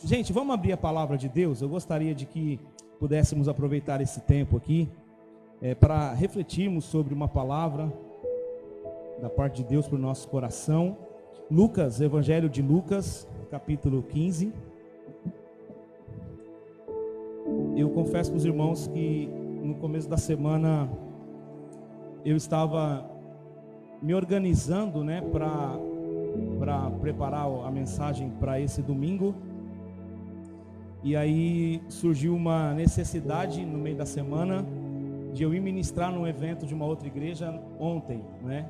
Gente, vamos abrir a palavra de Deus. Eu gostaria de que pudéssemos aproveitar esse tempo aqui para refletirmos sobre uma palavra da parte de Deus para o nosso coração. Lucas, Evangelho de Lucas, capítulo 15. Eu confesso para os irmãos que no começo da semana eu estava me organizando, para preparar a mensagem para esse domingo. E aí surgiu uma necessidade no meio da semana de eu ir ministrar num evento de uma outra igreja ontem, né?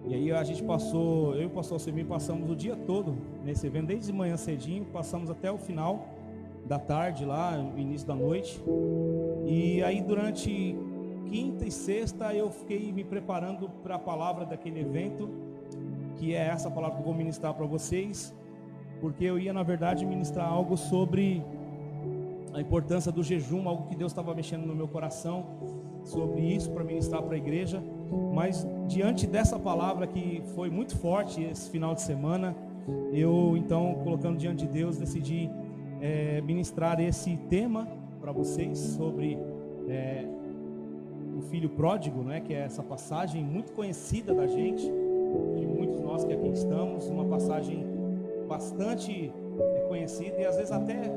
E aí a gente passou, eu e o pastor Semir passamos o dia todo nesse evento, desde de manhã cedinho, passamos até o final da tarde lá, no início da noite. E aí durante quinta e sexta eu fiquei me preparando para a palavra daquele evento, que é essa palavra que eu vou ministrar para vocês, porque eu ia na verdade ministrar algo sobre a importância do jejum, algo que Deus estava mexendo no meu coração sobre isso para ministrar para a igreja. Mas diante dessa palavra que foi muito forte esse final de semana, eu então, colocando diante de Deus, decidi ministrar esse tema para vocês sobre o filho pródigo, né? Que é essa passagem muito conhecida da gente, de muitos nós que aqui estamos, uma passagem bastante conhecida e às vezes até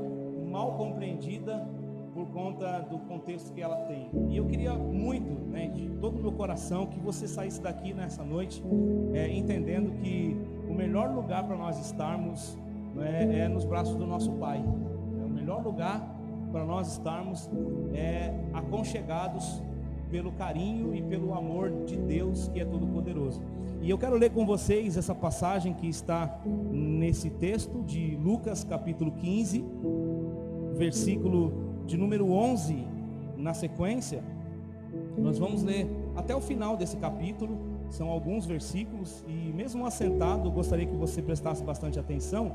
mal compreendida por conta do contexto que ela tem. E eu queria muito, de todo o meu coração, que você saísse daqui nessa noite entendendo que o melhor lugar para nós estarmos é nos braços do nosso Pai. O melhor lugar para nós estarmos aconchegados pelo carinho e pelo amor de Deus, que é todo-poderoso. E eu quero ler com vocês essa passagem que está nesse texto de Lucas capítulo 15, versículo de número 11 na sequência. Nós vamos ler até o final desse capítulo, são alguns versículos, e mesmo assentado, eu gostaria que você prestasse bastante atenção.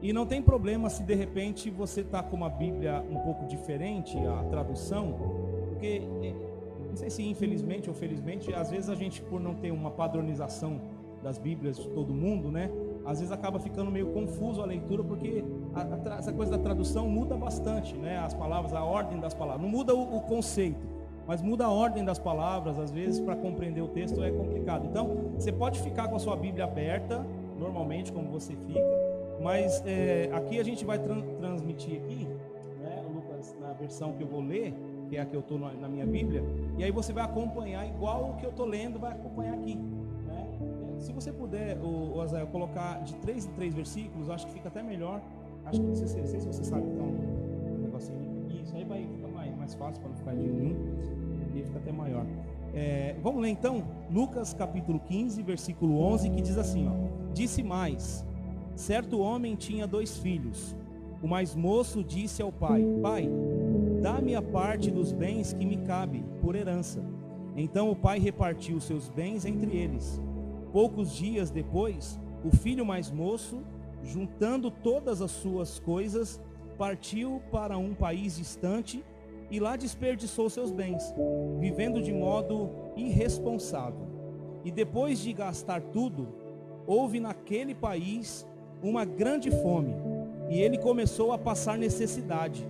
E não tem problema se de repente você está com uma Bíblia um pouco diferente, a tradução, porque não sei se infelizmente ou felizmente, às vezes a gente, por não ter uma padronização das Bíblias de todo mundo, às vezes acaba ficando meio confuso a leitura, porque essa coisa da tradução muda bastante, as palavras, a ordem das palavras, não muda o conceito, mas muda a ordem das palavras. Às vezes para compreender o texto é complicado. Então você pode ficar com a sua Bíblia aberta, normalmente como você fica, mas aqui a gente vai transmitir aqui, Lucas, na versão que eu vou ler, que é a que eu estou na minha Bíblia, e aí você vai acompanhar igual o que eu estou lendo, vai acompanhar aqui. Se você puder, Oséia, colocar de 3 em 3 versículos, acho que fica até melhor. Acho que não sei se você sabe, então, um negocinho. Isso aí vai ficar mais fácil para não ficar de um, e fica até maior. Vamos ler então, Lucas capítulo 15, versículo 11, que diz assim, Disse mais: certo homem tinha 2 filhos. O mais moço disse ao pai: Pai, dá-me a parte dos bens que me cabe por herança. Então o pai repartiu seus bens entre eles. Poucos dias depois, o filho mais moço, juntando todas as suas coisas, partiu para um país distante e lá desperdiçou seus bens, vivendo de modo irresponsável. E depois de gastar tudo, houve naquele país uma grande fome, e ele começou a passar necessidade.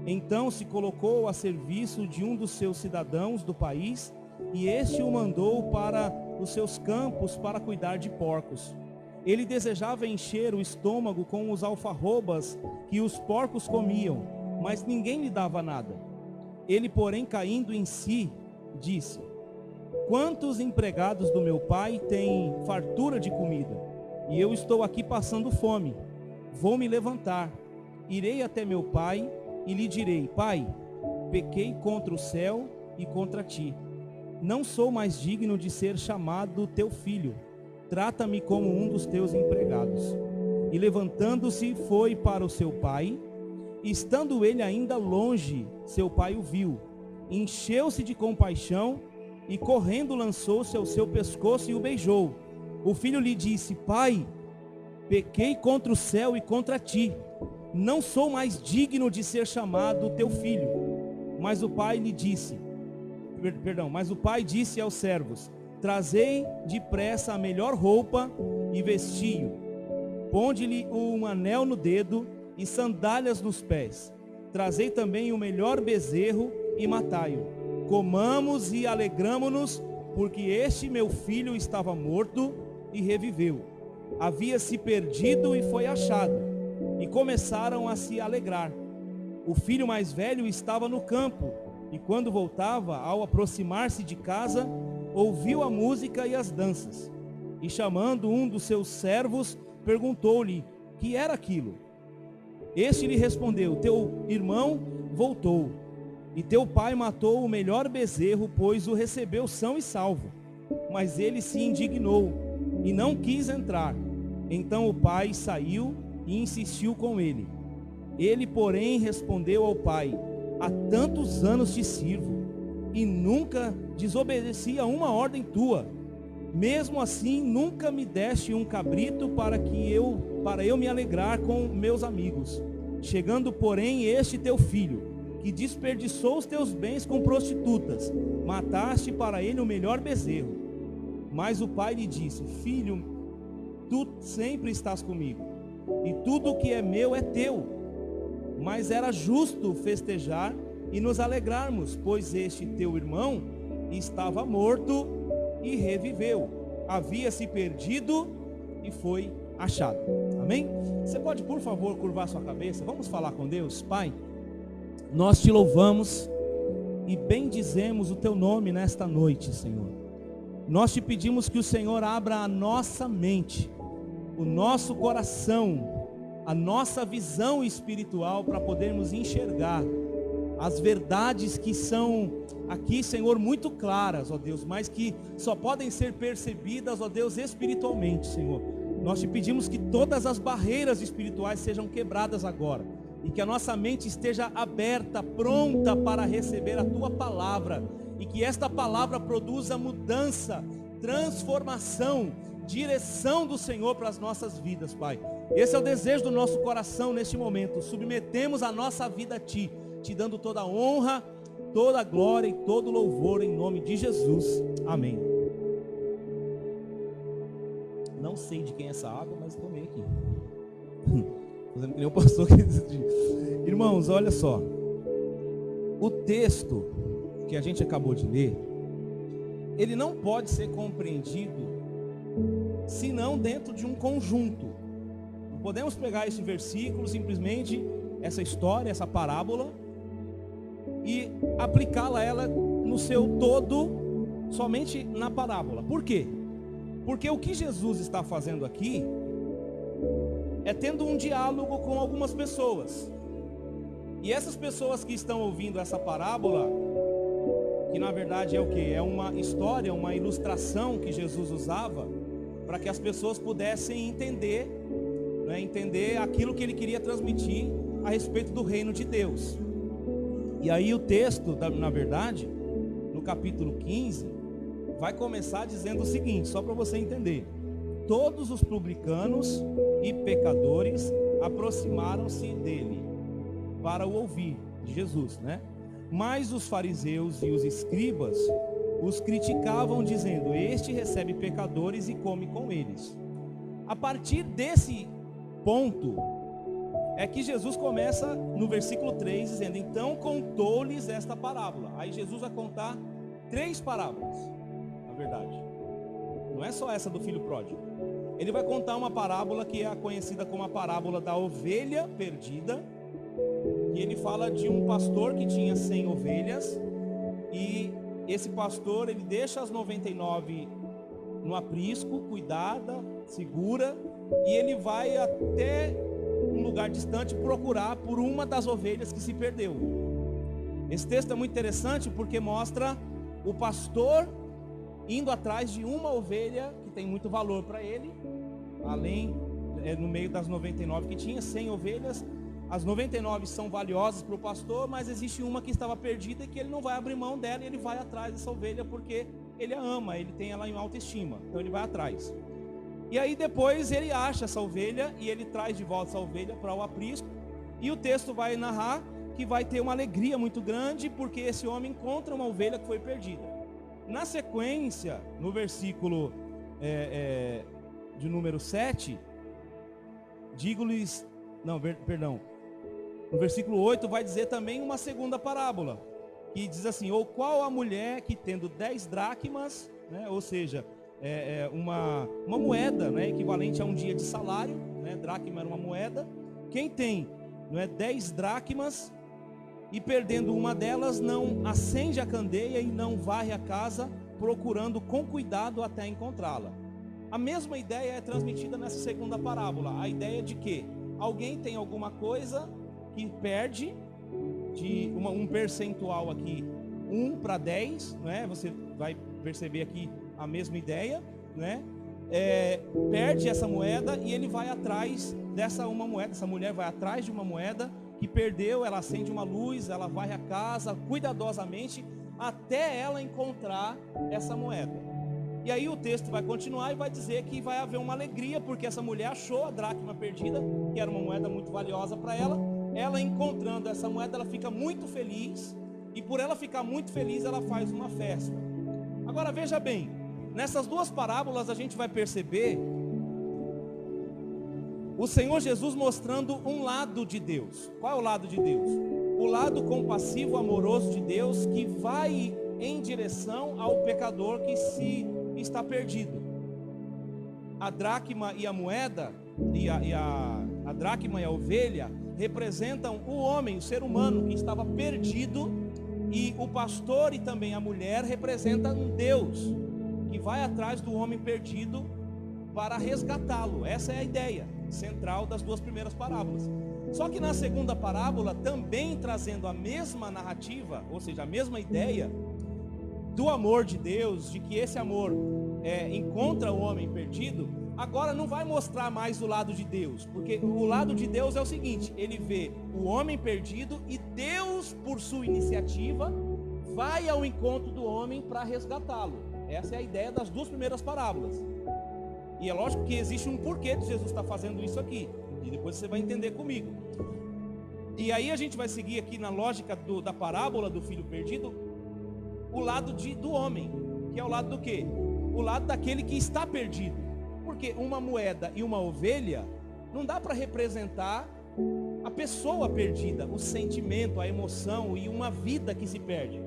Então se colocou a serviço de um dos seus cidadãos do país, e este o mandou para os seus campos para cuidar de porcos. Ele desejava encher o estômago com os alfarrobas que os porcos comiam, mas ninguém lhe dava nada. Ele, porém, caindo em si, disse: quantos empregados do meu pai têm fartura de comida, e eu estou aqui passando fome? Vou me levantar, irei até meu pai e lhe direi: Pai, pequei contra o céu e contra ti. Não sou mais digno de ser chamado teu filho. Trata-me como um dos teus empregados. E levantando-se foi para o seu pai. E estando ele ainda longe, seu pai o viu. Encheu-se de compaixão e correndo lançou-se ao seu pescoço e o beijou. O filho lhe disse: Pai, pequei contra o céu e contra ti. Não sou mais digno de ser chamado teu filho. Mas o pai disse aos servos: trazei depressa a melhor roupa e vestiu. Ponde-lhe um anel no dedo e sandálias nos pés. Trazei também o melhor bezerro e matai-o. Comamos e alegramo-nos, porque este meu filho estava morto e reviveu. Havia se perdido e foi achado. E começaram a se alegrar. O filho mais velho estava no campo, e quando voltava, ao aproximar-se de casa, ouviu a música e as danças. E chamando um dos seus servos, perguntou-lhe: que era aquilo? Este lhe respondeu: teu irmão voltou, e teu pai matou o melhor bezerro, pois o recebeu são e salvo. Mas ele se indignou e não quis entrar. Então o pai saiu e insistiu com ele. Ele, porém, respondeu ao pai: há tantos anos te sirvo, e nunca desobedeci a uma ordem tua. Mesmo assim, nunca me deste um cabrito para eu me alegrar com meus amigos. Chegando, porém, este teu filho, que desperdiçou os teus bens com prostitutas, mataste para ele o melhor bezerro. Mas o pai lhe disse: filho, tu sempre estás comigo, e tudo o que é meu é teu. Mas era justo festejar e nos alegrarmos, pois este teu irmão estava morto e reviveu, havia se perdido e foi achado. Amém? Você pode, por favor, curvar sua cabeça? Vamos falar com Deus. Pai, nós te louvamos e bendizemos o teu nome nesta noite, Senhor. Nós te pedimos que o Senhor abra a nossa mente, o nosso coração, a nossa visão espiritual, para podermos enxergar as verdades que são aqui, Senhor, muito claras, ó Deus, mas que só podem ser percebidas, ó Deus, espiritualmente, Senhor. Nós te pedimos que todas as barreiras espirituais sejam quebradas agora, e que a nossa mente esteja aberta, pronta para receber a tua palavra, e que esta palavra produza mudança, transformação, direção do Senhor para as nossas vidas, Pai. Esse é o desejo do nosso coração neste momento. Submetemos a nossa vida a Ti, te dando toda a honra, toda a glória e todo o louvor em nome de Jesus. Amém. Não sei de quem é essa água, mas tomei aqui. Fazendo que nem o pastor que decidiu. Irmãos, olha só. O texto que a gente acabou de ler, ele não pode ser compreendido senão dentro de um conjunto. Não podemos pegar esse versículo, simplesmente essa história, essa parábola, e aplicá-la ela no seu todo, somente na parábola. Por quê? Porque o que Jesus está fazendo aqui é tendo um diálogo com algumas pessoas. E essas pessoas que estão ouvindo essa parábola, que na verdade é o quê? É uma história, uma ilustração que Jesus usava para que as pessoas pudessem entender, né, entender aquilo que ele queria transmitir a respeito do reino de Deus. E aí o texto, na verdade, no capítulo 15, vai começar dizendo o seguinte, só para você entender: todos os publicanos e pecadores aproximaram-se dele para o ouvir, de Jesus, né? Mas os fariseus e os escribas os criticavam, dizendo: este recebe pecadores e come com eles. A partir desse ponto é que Jesus começa no versículo 3 dizendo: então contou-lhes esta parábola. Aí Jesus vai contar 3 parábolas, na verdade. Não é só essa do filho pródigo. Ele vai contar uma parábola que é conhecida como a parábola da ovelha perdida. E ele fala de um pastor que tinha 100 ovelhas. E esse pastor, ele deixa as 99 no aprisco, cuidada, segura. E ele vai até um lugar distante procurar por uma das ovelhas que se perdeu. Esse texto é muito interessante porque mostra o pastor indo atrás de uma ovelha que tem muito valor para ele, além, no meio das 99 que tinha, 100 ovelhas, as 99 são valiosas para o pastor, mas existe uma que estava perdida e que ele não vai abrir mão dela, e ele vai atrás dessa ovelha porque ele a ama, ele tem ela em alta estima, então ele vai atrás. E aí depois ele acha essa ovelha e ele traz de volta essa ovelha para o aprisco, e o texto vai narrar que vai ter uma alegria muito grande porque esse homem encontra uma ovelha que foi perdida. Na sequência, no versículo de número 7, digo-lhes Não, perdão. No versículo 8 vai dizer também uma segunda parábola, que diz assim: ou qual a mulher que tendo 10 dracmas, né, ou seja, uma moeda, né, equivalente a um dia de salário, né, dracma era uma moeda, quem tem, não é, 10 dracmas, e perdendo uma delas, não acende a candeia e não varre a casa, procurando com cuidado até encontrá-la. A mesma ideia é transmitida nessa segunda parábola, a ideia de que alguém tem alguma coisa que perde, de um percentual aqui, 1 para 10, né? Você vai perceber aqui a mesma ideia, né? Perde essa moeda e ele vai atrás dessa uma moeda, essa mulher vai atrás de uma moeda que perdeu, ela acende uma luz, ela varre a casa cuidadosamente até ela encontrar essa moeda. E aí o texto vai continuar e vai dizer que vai haver uma alegria, porque essa mulher achou a dracma perdida, que era uma moeda muito valiosa para ela. Ela encontrando essa moeda, ela fica muito feliz, e por ela ficar muito feliz, ela faz uma festa. Agora veja bem, nessas duas parábolas a gente vai perceber o Senhor Jesus mostrando um lado de Deus. Qual é o lado de Deus? O lado compassivo, amoroso de Deus, que vai em direção ao pecador que se está perdido. A dracma e a moeda, a dracma e a ovelha, representam o homem, o ser humano que estava perdido, e o pastor e também a mulher representam um Deus que vai atrás do homem perdido para resgatá-lo. Essa é a ideia central das duas primeiras parábolas. Só que na segunda parábola, também trazendo a mesma narrativa, ou seja, a mesma ideia do amor de Deus, de que esse amor encontra o homem perdido, agora não vai mostrar mais o lado de Deus, porque o lado de Deus é o seguinte: ele vê o homem perdido e Deus, por sua iniciativa, vai ao encontro do homem para resgatá-lo. Essa é a ideia das duas primeiras parábolas. E é lógico que existe um porquê de Jesus estar fazendo isso aqui, e depois você vai entender comigo. E aí a gente vai seguir aqui na lógica da parábola do filho perdido, o lado do homem, que é o lado do quê? O lado daquele que está perdido. Porque uma moeda e uma ovelha não dá para representar a pessoa perdida, o sentimento, a emoção e uma vida que se perde.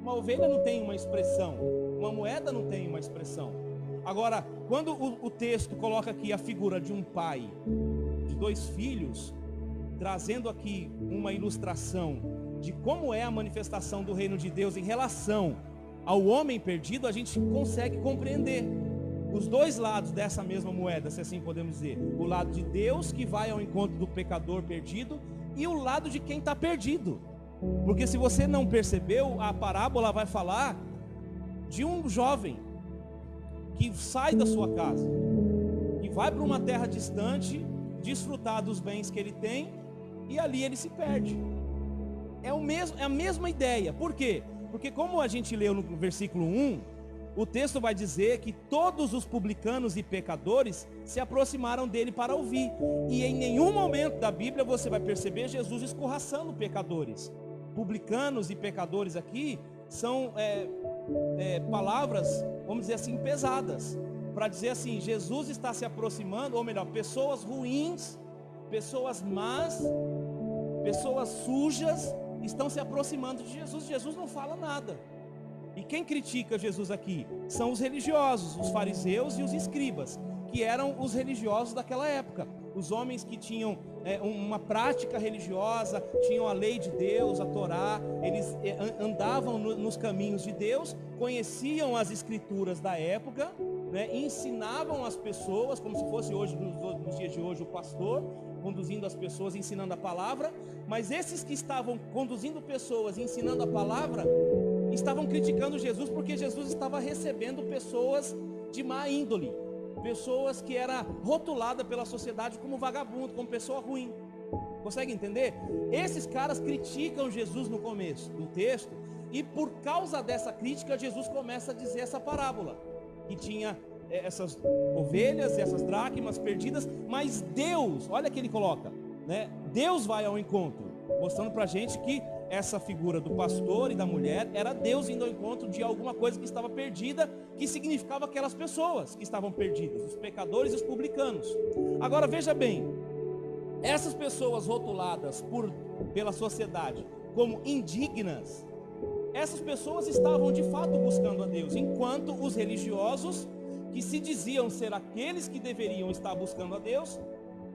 Uma ovelha não tem uma expressão, uma moeda não tem uma expressão. Agora, quando o texto coloca aqui a figura de um pai, de 2 filhos, trazendo aqui uma ilustração de como é a manifestação do reino de Deus em relação ao homem perdido, a gente consegue compreender os dois lados dessa mesma moeda, se assim podemos dizer. O lado de Deus, que vai ao encontro do pecador perdido, e o lado de quem está perdido. Porque se você não percebeu, a parábola vai falar de um jovem que sai da sua casa, que vai para uma terra distante, desfrutar dos bens que ele tem, e ali ele se perde. É a mesma ideia. Por quê? Porque como a gente leu no versículo 1, o texto vai dizer que todos os publicanos e pecadores se aproximaram dele para ouvir. E em nenhum momento da Bíblia você vai perceber Jesus escorraçando pecadores. Publicanos e pecadores aqui são palavras, vamos dizer assim, pesadas, para dizer assim: Jesus está se aproximando, ou melhor, pessoas ruins, pessoas más, pessoas sujas estão se aproximando de Jesus. Jesus não fala nada. E quem critica Jesus aqui são os religiosos, os fariseus e os escribas, que eram os religiosos daquela época. Os homens que tinham uma prática religiosa, tinham a lei de Deus, a Torá, eles andavam nos caminhos de Deus, conheciam as escrituras da época, né, ensinavam as pessoas, como se fosse hoje, nos dias de hoje, o pastor conduzindo as pessoas, ensinando a palavra. Mas esses que estavam conduzindo pessoas, ensinando a palavra, estavam criticando Jesus, porque Jesus estava recebendo pessoas de má índole, pessoas que era rotulada pela sociedade como vagabundo, como pessoa ruim. Consegue entender? Esses caras criticam Jesus no começo do texto, e por causa dessa crítica, Jesus começa a dizer essa parábola, que tinha essas ovelhas, essas dracmas perdidas, mas Deus, olha que ele coloca, né? Deus vai ao encontro, mostrando pra gente que essa figura do pastor e da mulher era Deus indo ao encontro de alguma coisa que estava perdida, que significava aquelas pessoas que estavam perdidas, os pecadores e os publicanos. Agora veja bem, Essas pessoas rotuladas pela sociedade como indignas, essas pessoas estavam de fato buscando a Deus, enquanto os religiosos, que se diziam ser aqueles que deveriam estar buscando a Deus,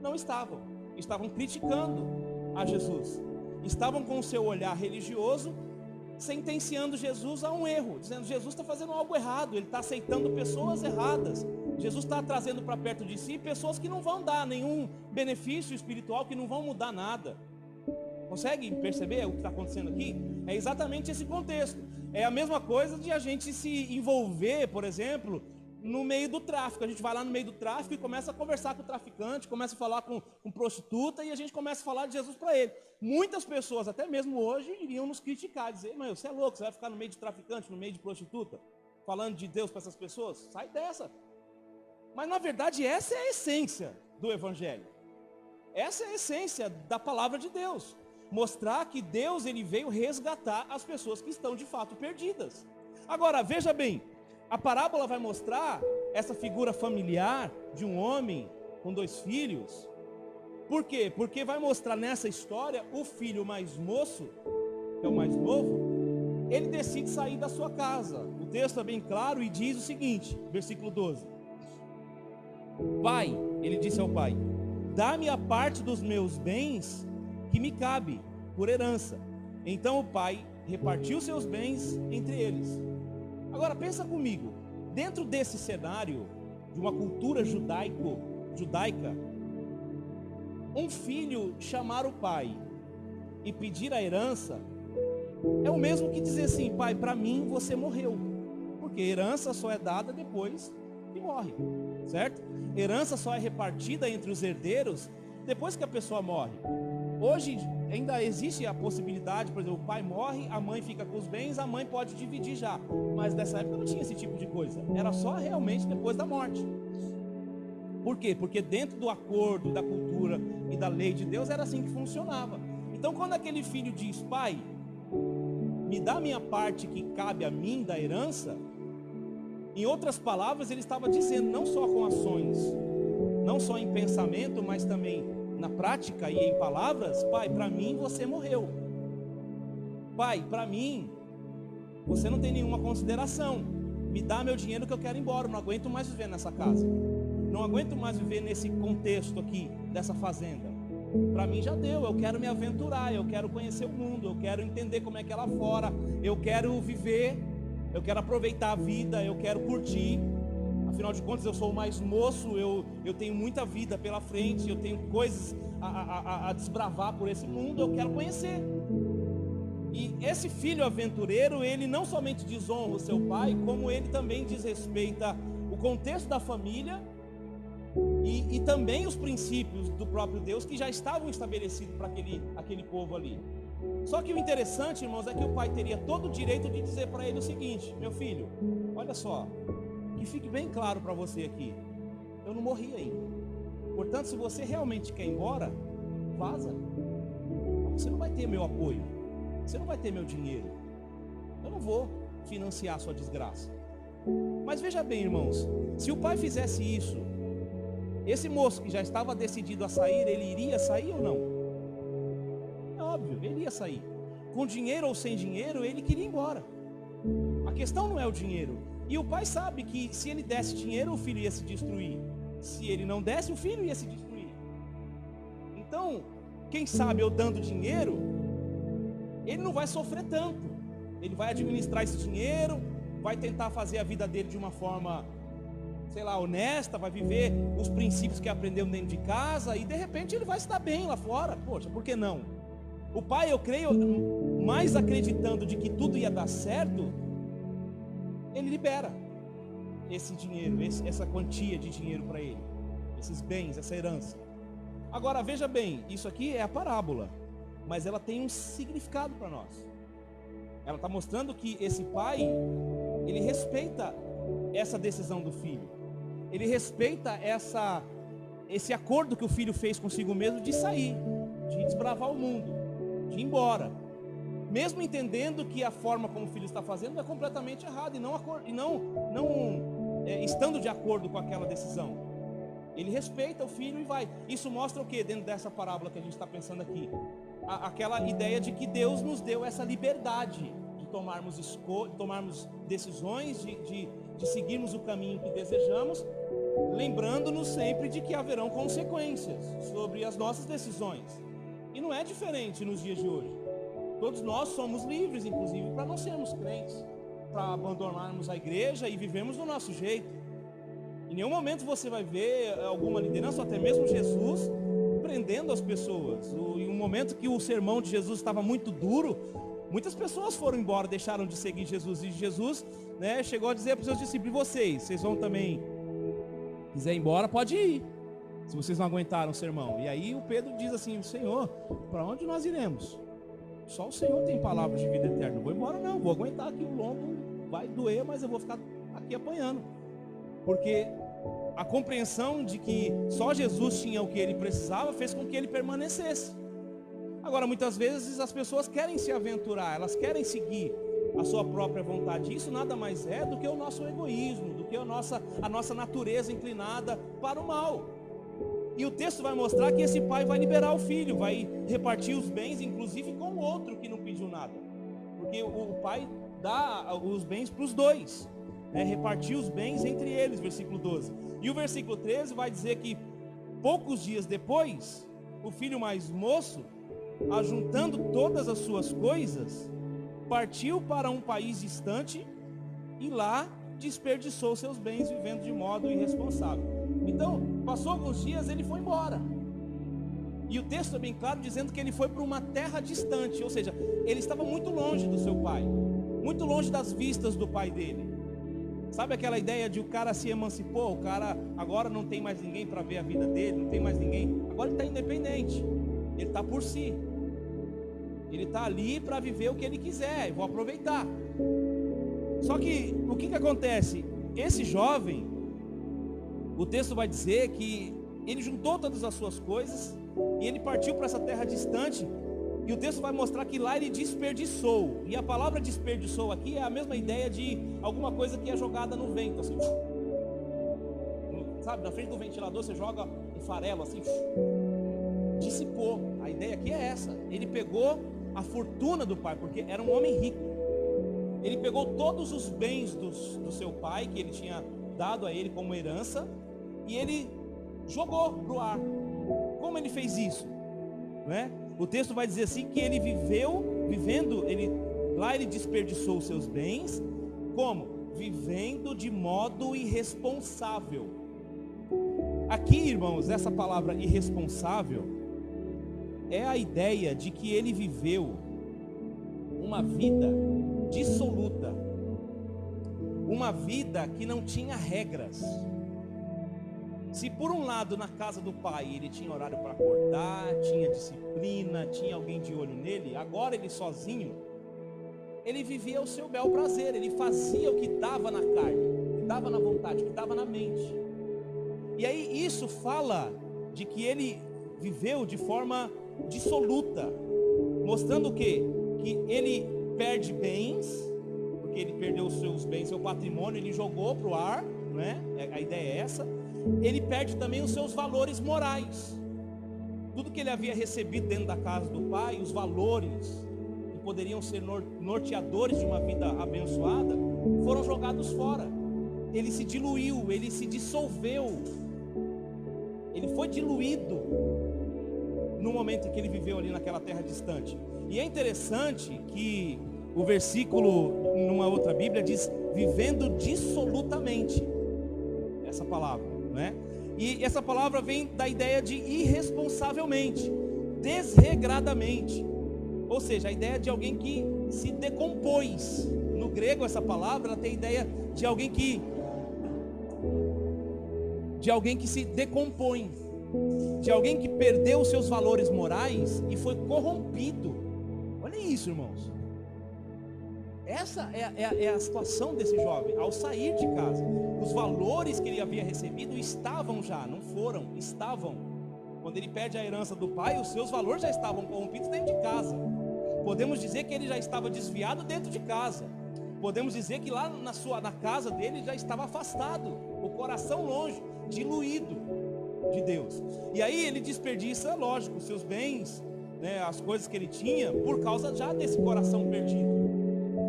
não estavam criticando a Jesus, estavam com o seu olhar religioso sentenciando Jesus a um erro, dizendo: Jesus está fazendo algo errado, ele está aceitando pessoas erradas, Jesus está trazendo para perto de si pessoas que não vão dar nenhum benefício espiritual, que não vão mudar nada. Consegue perceber o que está acontecendo aqui? É exatamente esse contexto. É a mesma coisa de a gente se envolver, por exemplo, no meio do tráfico. A gente vai lá no meio do tráfico e começa a conversar com o traficante, começa a falar com prostituta, e a gente começa a falar de Jesus para ele. Muitas pessoas, até mesmo hoje, iriam nos criticar, dizer: mas você é louco, você vai ficar no meio de traficante, no meio de prostituta, falando de Deus para essas pessoas? Sai dessa. Mas na verdade essa é a essência do Evangelho. Essa é a essência da palavra de Deus. Mostrar que Deus, ele veio resgatar as pessoas que estão de fato perdidas. Agora, veja bem, a parábola vai mostrar essa figura familiar de um homem com 2 filhos. Por quê? Porque vai mostrar nessa história o filho mais moço, que é o mais novo, ele decide sair da sua casa. O texto é bem claro e diz o seguinte, versículo 12: Pai, ele disse ao pai, dá-me a parte dos meus bens que me cabe por herança. Então o pai repartiu seus bens entre eles. Agora pensa comigo, dentro desse cenário de uma cultura judaica, um filho chamar o pai e pedir a herança é o mesmo que dizer assim: pai, para mim você morreu, porque herança só é dada depois que morre, certo? Herança só é repartida entre os herdeiros depois que a pessoa morre. Hoje ainda existe a possibilidade, por exemplo, o pai morre, a mãe fica com os bens, a mãe pode dividir já, mas nessa época não tinha esse tipo de coisa, era só realmente depois da morte. Por quê? Porque dentro do acordo, da cultura e da lei de Deus era assim que funcionava. Então quando aquele filho diz: pai, me dá a minha parte que cabe a mim da herança, em outras palavras ele estava dizendo, não só com ações, não só em pensamento, mas também na prática e em palavras: pai, para mim você morreu. Pai, para mim você não tem nenhuma consideração. Me dá meu dinheiro que eu quero ir embora, não aguento mais viver nessa casa, não aguento mais viver nesse contexto aqui, dessa fazenda. Para mim já deu, eu quero me aventurar, eu quero conhecer o mundo, eu quero entender como é que é lá fora, eu quero viver, eu quero aproveitar a vida, eu quero curtir. Afinal de contas eu sou o mais moço, eu tenho muita vida pela frente, eu tenho coisas a desbravar por esse mundo, eu quero conhecer. E esse filho aventureiro, ele não somente desonra o seu pai, como ele também desrespeita o contexto da família e também os princípios do próprio Deus que já estavam estabelecidos para aquele povo ali. Só que o interessante, irmãos, é que o pai teria todo o direito de dizer para ele o seguinte: meu filho, olha só, que fique bem claro para você aqui, eu não morri ainda, portanto se você realmente quer ir embora, vaza. Você não vai ter meu apoio, você não vai ter meu dinheiro, eu não vou financiar a sua desgraça. Mas veja bem, irmãos, se o pai fizesse isso, esse moço que já estava decidido a sair, ele iria sair ou não? É óbvio, ele ia sair. Com dinheiro ou sem dinheiro, ele queria ir embora. A questão não é o dinheiro. E o pai sabe que se ele desse dinheiro, o filho ia se destruir. Se ele não desse, o filho ia se destruir. Então, quem sabe eu dando dinheiro, ele não vai sofrer tanto. Ele vai administrar esse dinheiro, vai tentar fazer a vida dele de uma forma, sei lá, honesta, vai viver os princípios que aprendeu dentro de casa e de repente ele vai se dar bem lá fora. Poxa, por que não? O pai, eu creio, mais acreditando de que tudo ia dar certo, ele libera esse dinheiro, essa quantia de dinheiro para ele, esses bens, essa herança. Agora veja bem, isso aqui é a parábola, mas ela tem um significado para nós. Ela está mostrando que esse pai, ele respeita essa decisão do filho, ele respeita esse acordo que o filho fez consigo mesmo de sair, de desbravar o mundo, de ir embora, mesmo entendendo que a forma como o filho está fazendo é completamente errada e não estando de acordo com aquela decisão. Ele respeita o filho e vai. Isso mostra o que dentro dessa parábola que a gente está pensando aqui? Aquela ideia de que Deus nos deu essa liberdade de tomarmos decisões, de seguirmos o caminho que desejamos, lembrando-nos sempre de que haverão consequências sobre as nossas decisões. E não é diferente nos dias de hoje. Todos nós somos livres, inclusive, para não sermos crentes, para abandonarmos a igreja e vivermos do nosso jeito. Em nenhum momento você vai ver alguma liderança, ou até mesmo Jesus, prendendo as pessoas. Em um momento que o sermão de Jesus estava muito duro, muitas pessoas foram embora, deixaram de seguir Jesus. E Jesus, né, chegou a dizer para os seus discípulos: vocês vão também, quiser ir embora, pode ir, se vocês não aguentaram o sermão. E aí o Pedro diz assim: Senhor, para onde nós iremos? Só o Senhor tem palavras de vida eterna. Não vou embora não, vou aguentar aqui, o lombo vai doer, mas eu vou ficar aqui apanhando. Porque a compreensão de que só Jesus tinha o que ele precisava fez com que ele permanecesse. Agora, muitas vezes as pessoas querem se aventurar, elas querem seguir a sua própria vontade. Isso nada mais é do que o nosso egoísmo, do que a nossa natureza inclinada para o mal. E o texto vai mostrar que esse pai vai liberar o filho, vai repartir os bens, inclusive com o outro que não pediu nada. Porque o pai dá os bens para os dois. Repartir os bens entre eles, versículo 12. E o versículo 13 vai dizer que poucos dias depois, o filho mais moço, ajuntando todas as suas coisas, partiu para um país distante e lá desperdiçou seus bens vivendo de modo irresponsável. Então, passou alguns dias, ele foi embora. E o texto é bem claro dizendo que ele foi para uma terra distante, ou seja, ele estava muito longe do seu pai, muito longe das vistas do pai dele. Sabe aquela ideia de o cara se emancipou, o cara agora não tem mais ninguém para ver a vida dele, não tem mais ninguém, agora ele está independente, ele está por si, ele está ali para viver o que ele quiser, eu vou aproveitar. Só que o que acontece? Esse jovem, o texto vai dizer que ele juntou todas as suas coisas e ele partiu para essa terra distante. E o texto vai mostrar que lá ele desperdiçou. E a palavra desperdiçou aqui é a mesma ideia de alguma coisa que é jogada no vento, assim. Sabe, na frente do ventilador você joga um farelo assim. Dissipou. A ideia aqui é essa. Ele pegou a fortuna do pai, porque era um homem rico. Ele pegou todos os bens do seu pai, que ele tinha dado a ele como herança, e ele jogou para o ar. Como ele fez isso? Não é? O texto vai dizer assim que ele lá ele desperdiçou os seus bens, como? Vivendo de modo irresponsável. Aqui, irmãos, essa palavra irresponsável é a ideia de que ele viveu uma vida dissoluta, uma vida que não tinha regras. Se por um lado na casa do pai ele tinha horário para acordar, tinha disciplina, tinha alguém de olho nele, agora ele sozinho, ele vivia o seu bel prazer, ele fazia o que dava na carne, o que dava na vontade, o que dava na mente. E aí isso fala de que ele viveu de forma dissoluta, mostrando o quê? Que ele perde bens, porque ele perdeu os seus bens, seu patrimônio, ele jogou para o ar, né? A ideia é essa. Ele perde também os seus valores morais. Tudo que ele havia recebido dentro da casa do pai, os valores que poderiam ser norteadores de uma vida abençoada, foram jogados fora. Ele se diluiu, ele se dissolveu, ele foi diluído no momento em que ele viveu ali naquela terra distante. E é interessante que o versículo numa outra Bíblia diz vivendo dissolutamente, essa palavra, né? E essa palavra vem da ideia de irresponsavelmente, desregradamente, ou seja, a ideia de alguém que se decompôs. No grego essa palavra ela tem a ideia de alguém que se decompõe, de alguém que perdeu os seus valores morais e foi corrompido. Olha isso, irmãos. Essa é a situação desse jovem ao sair de casa. Os valores que ele havia recebido estavam já, não foram, estavam. Quando ele perde a herança do pai, os seus valores já estavam corrompidos dentro de casa. Podemos dizer que ele já estava desviado dentro de casa. Podemos dizer que lá na casa dele já estava afastado, o coração longe, diluído. de Deus. E aí ele desperdiça, lógico, os seus bens, né, as coisas que ele tinha, por causa já desse coração perdido.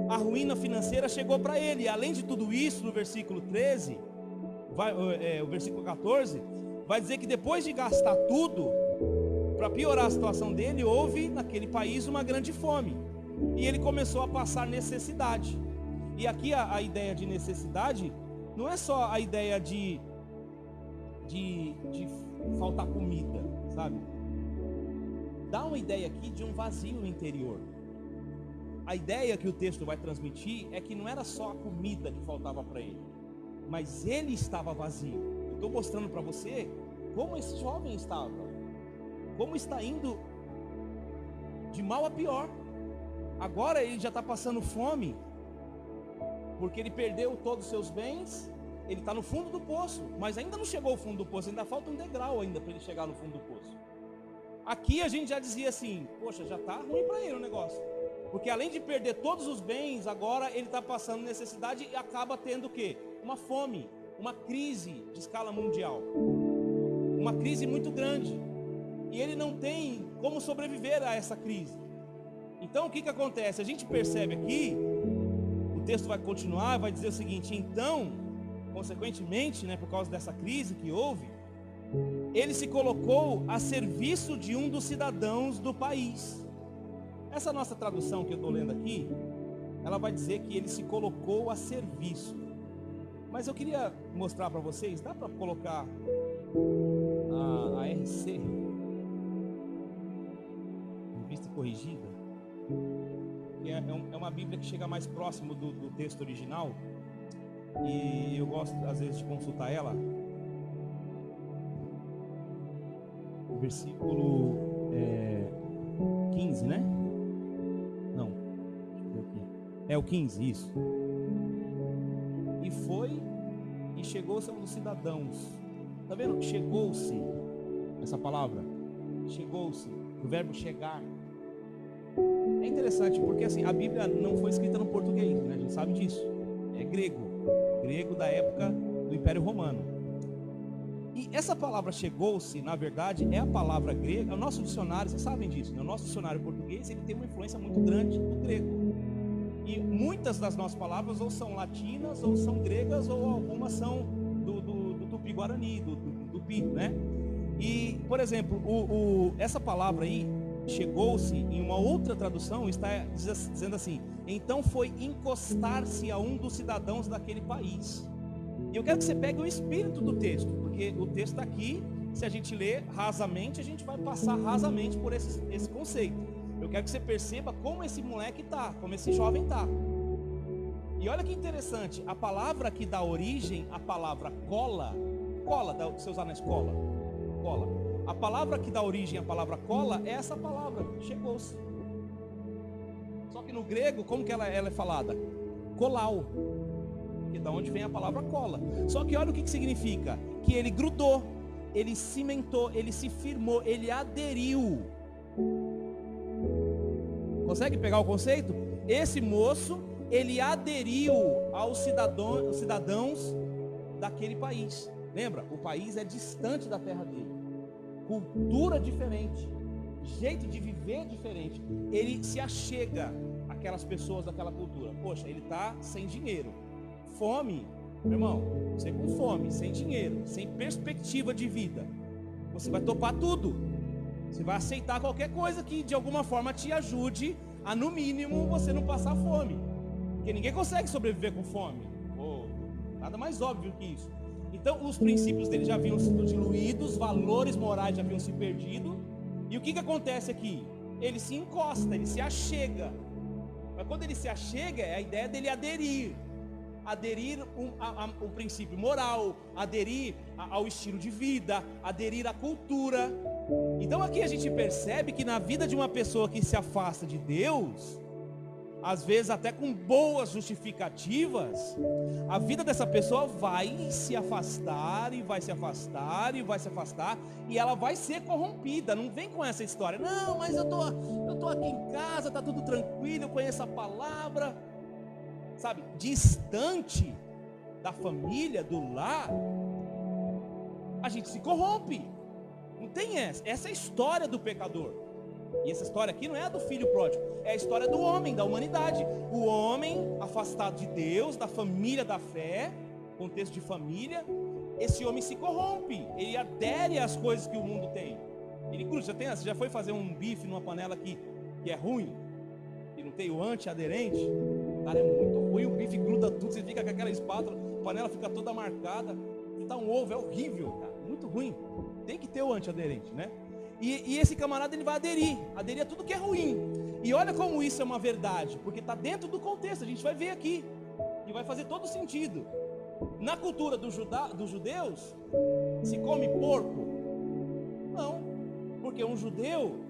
A ruína financeira chegou para ele. E além de tudo isso, no versículo 13, o versículo 14, vai dizer que depois de gastar tudo, para piorar a situação dele, houve naquele país uma grande fome. E ele começou a passar necessidade. E aqui a ideia de necessidade não é só a ideia de faltar comida, sabe? Dá uma ideia aqui de um vazio no interior. A ideia que o texto vai transmitir é que não era só a comida que faltava para ele, mas ele estava vazio. Eu estou mostrando para você como esse jovem estava, como está indo de mal a pior. Agora ele já está passando fome, porque ele perdeu todos os seus bens. Ele está no fundo do poço, mas ainda não chegou ao fundo do poço, ainda falta um degrau ainda para ele chegar no fundo do poço. Aqui a gente já dizia assim, poxa, já está ruim para ele o negócio, porque além de perder todos os bens, agora ele está passando necessidade e acaba tendo o quê? Uma fome, uma crise de escala mundial, uma crise muito grande, e ele não tem como sobreviver a essa crise. Então o que acontece? A gente percebe aqui, o texto vai continuar, vai dizer o seguinte: então, consequentemente, né, por causa dessa crise que houve, ele se colocou a serviço de um dos cidadãos do país. Essa nossa tradução que eu estou lendo aqui, ela vai dizer que ele se colocou a serviço. Mas eu queria mostrar para vocês, dá para colocar a RC, revista corrigida, que é uma Bíblia que chega mais próximo do texto original, e eu gosto às vezes de consultar ela. O versículo 15, né? Não, deixa eu ver aqui. É o 15, isso. E foi e chegou-se a um dos cidadãos. Tá vendo? Chegou-se, essa palavra, chegou-se, o verbo chegar. É interessante porque assim, a Bíblia não foi escrita no português, né? A gente sabe disso. É grego da época do Império Romano. E essa palavra chegou-se, na verdade, é a palavra grega. O nosso dicionário, vocês sabem disso, né? O nosso dicionário português, ele tem uma influência muito grande do grego. E muitas das nossas palavras ou são latinas, ou são gregas, ou algumas são do tupi-guarani, do tupi, né? E, por exemplo, essa palavra aí, chegou-se, em uma outra tradução, está dizendo assim: então foi encostar-se a um dos cidadãos daquele país. E eu quero que você pegue o espírito do texto, porque o texto está aqui. Se a gente ler rasamente, a gente vai passar rasamente por esse conceito. Eu quero que você perceba como esse moleque está, como esse jovem está. E olha que interessante, a palavra que dá origem à palavra cola, você usar na escola, cola. A palavra que dá origem à palavra cola é essa palavra, chegou-se. Só que no grego, como que ela é falada? Colau, que é da onde vem a palavra cola. Só que olha o que significa: que ele grudou, ele cimentou, ele se firmou, ele aderiu. Consegue pegar o conceito? Esse moço, ele aderiu aos cidadãos daquele país. Lembra? O país é distante da terra dele, cultura diferente, jeito de viver diferente. Ele se achega àquelas pessoas daquela cultura. Poxa, ele está sem dinheiro, fome, meu irmão. Você com fome, sem dinheiro, sem perspectiva de vida, você vai topar tudo. Você vai aceitar qualquer coisa que de alguma forma te ajude a, no mínimo, você não passar fome, porque ninguém consegue sobreviver com fome. Nada mais óbvio que isso. Então os princípios dele já haviam sido diluídos, os valores morais já haviam se perdido. E o que acontece aqui? Ele se encosta, ele se achega. Mas quando ele se achega, é a ideia dele aderir ao princípio moral, aderir ao estilo de vida, aderir à cultura. Então aqui a gente percebe que na vida de uma pessoa que se afasta de Deus, às vezes até com boas justificativas, a vida dessa pessoa vai se afastar e vai se afastar e vai se afastar, e ela vai ser corrompida. Não vem com essa história: não, mas eu tô aqui em casa, tá tudo tranquilo, eu conheço a palavra. Sabe, distante da família, do lar, a gente se corrompe. Não tem essa. Essa é a história do pecador. E essa história aqui não é a do filho pródigo, é a história do homem, da humanidade. O homem afastado de Deus, da família da fé, contexto de família, esse homem se corrompe, ele adere às coisas que o mundo tem. Ele cruza, você já foi fazer um bife numa panela que é ruim, que não tem o anti-aderente? Cara, é muito ruim, o bife gruda tudo, você fica com aquela espátula, a panela fica toda marcada, fritar um ovo é horrível, cara, muito ruim. Tem que ter o anti-aderente, né? E esse camarada, ele vai aderir a tudo que é ruim. E olha como isso é uma verdade, porque está dentro do contexto, a gente vai ver aqui, e vai fazer todo sentido. Na cultura dos judeus, se come porco? Não, porque um judeu,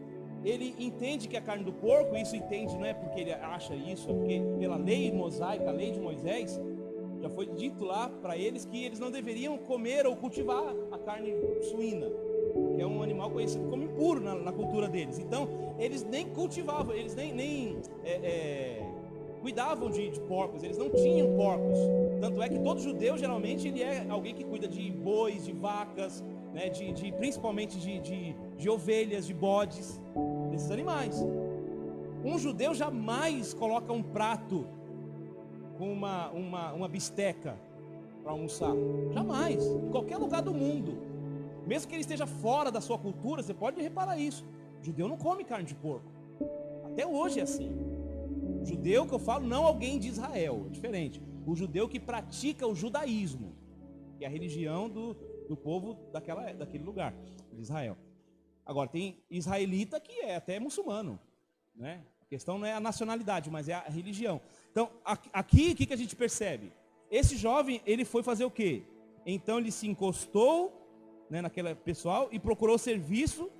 ele entende que a carne do porco, isso entende, não é porque ele acha isso, é porque pela lei mosaica, a lei de Moisés, já foi dito lá para eles que eles não deveriam comer ou cultivar a carne suína, que é um animal conhecido como impuro na cultura deles. Então, eles nem cultivavam, eles nem cuidavam de porcos, eles não tinham porcos. Tanto é que todo judeu, geralmente, ele é alguém que cuida de bois, de vacas, né, principalmente de ovelhas, de bodes, desses animais. Um judeu jamais coloca um prato com uma bisteca para almoçar. Jamais, em qualquer lugar do mundo. Mesmo que ele esteja fora da sua cultura, você pode reparar isso. O judeu não come carne de porco. Até hoje é assim. O judeu que eu falo, não alguém de Israel, é diferente. O judeu que pratica o judaísmo, que é a religião do povo daquele lugar, de Israel. Agora, tem israelita que é até muçulmano, né? A questão não é a nacionalidade, mas é a religião. Então, aqui, o que a gente percebe? Esse jovem, ele foi fazer o quê? Então, ele se encostou, né, naquele pessoal e procurou serviço,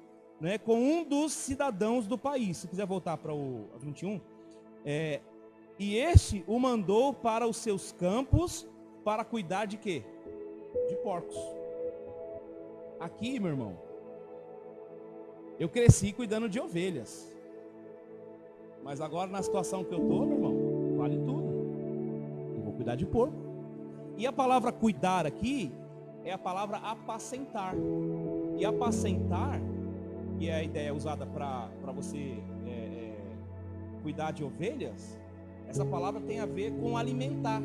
né, com um dos cidadãos do país. Se quiser voltar para o 21. E este o mandou para os seus campos para cuidar de quê? De porcos. Aqui, meu irmão, eu cresci cuidando de ovelhas. Mas agora na situação que eu estou, meu irmão, vale tudo. Eu vou cuidar de porco. E a palavra cuidar aqui é a palavra apacentar. E apacentar, que é a ideia usada para você cuidar de ovelhas, essa palavra tem a ver com alimentar.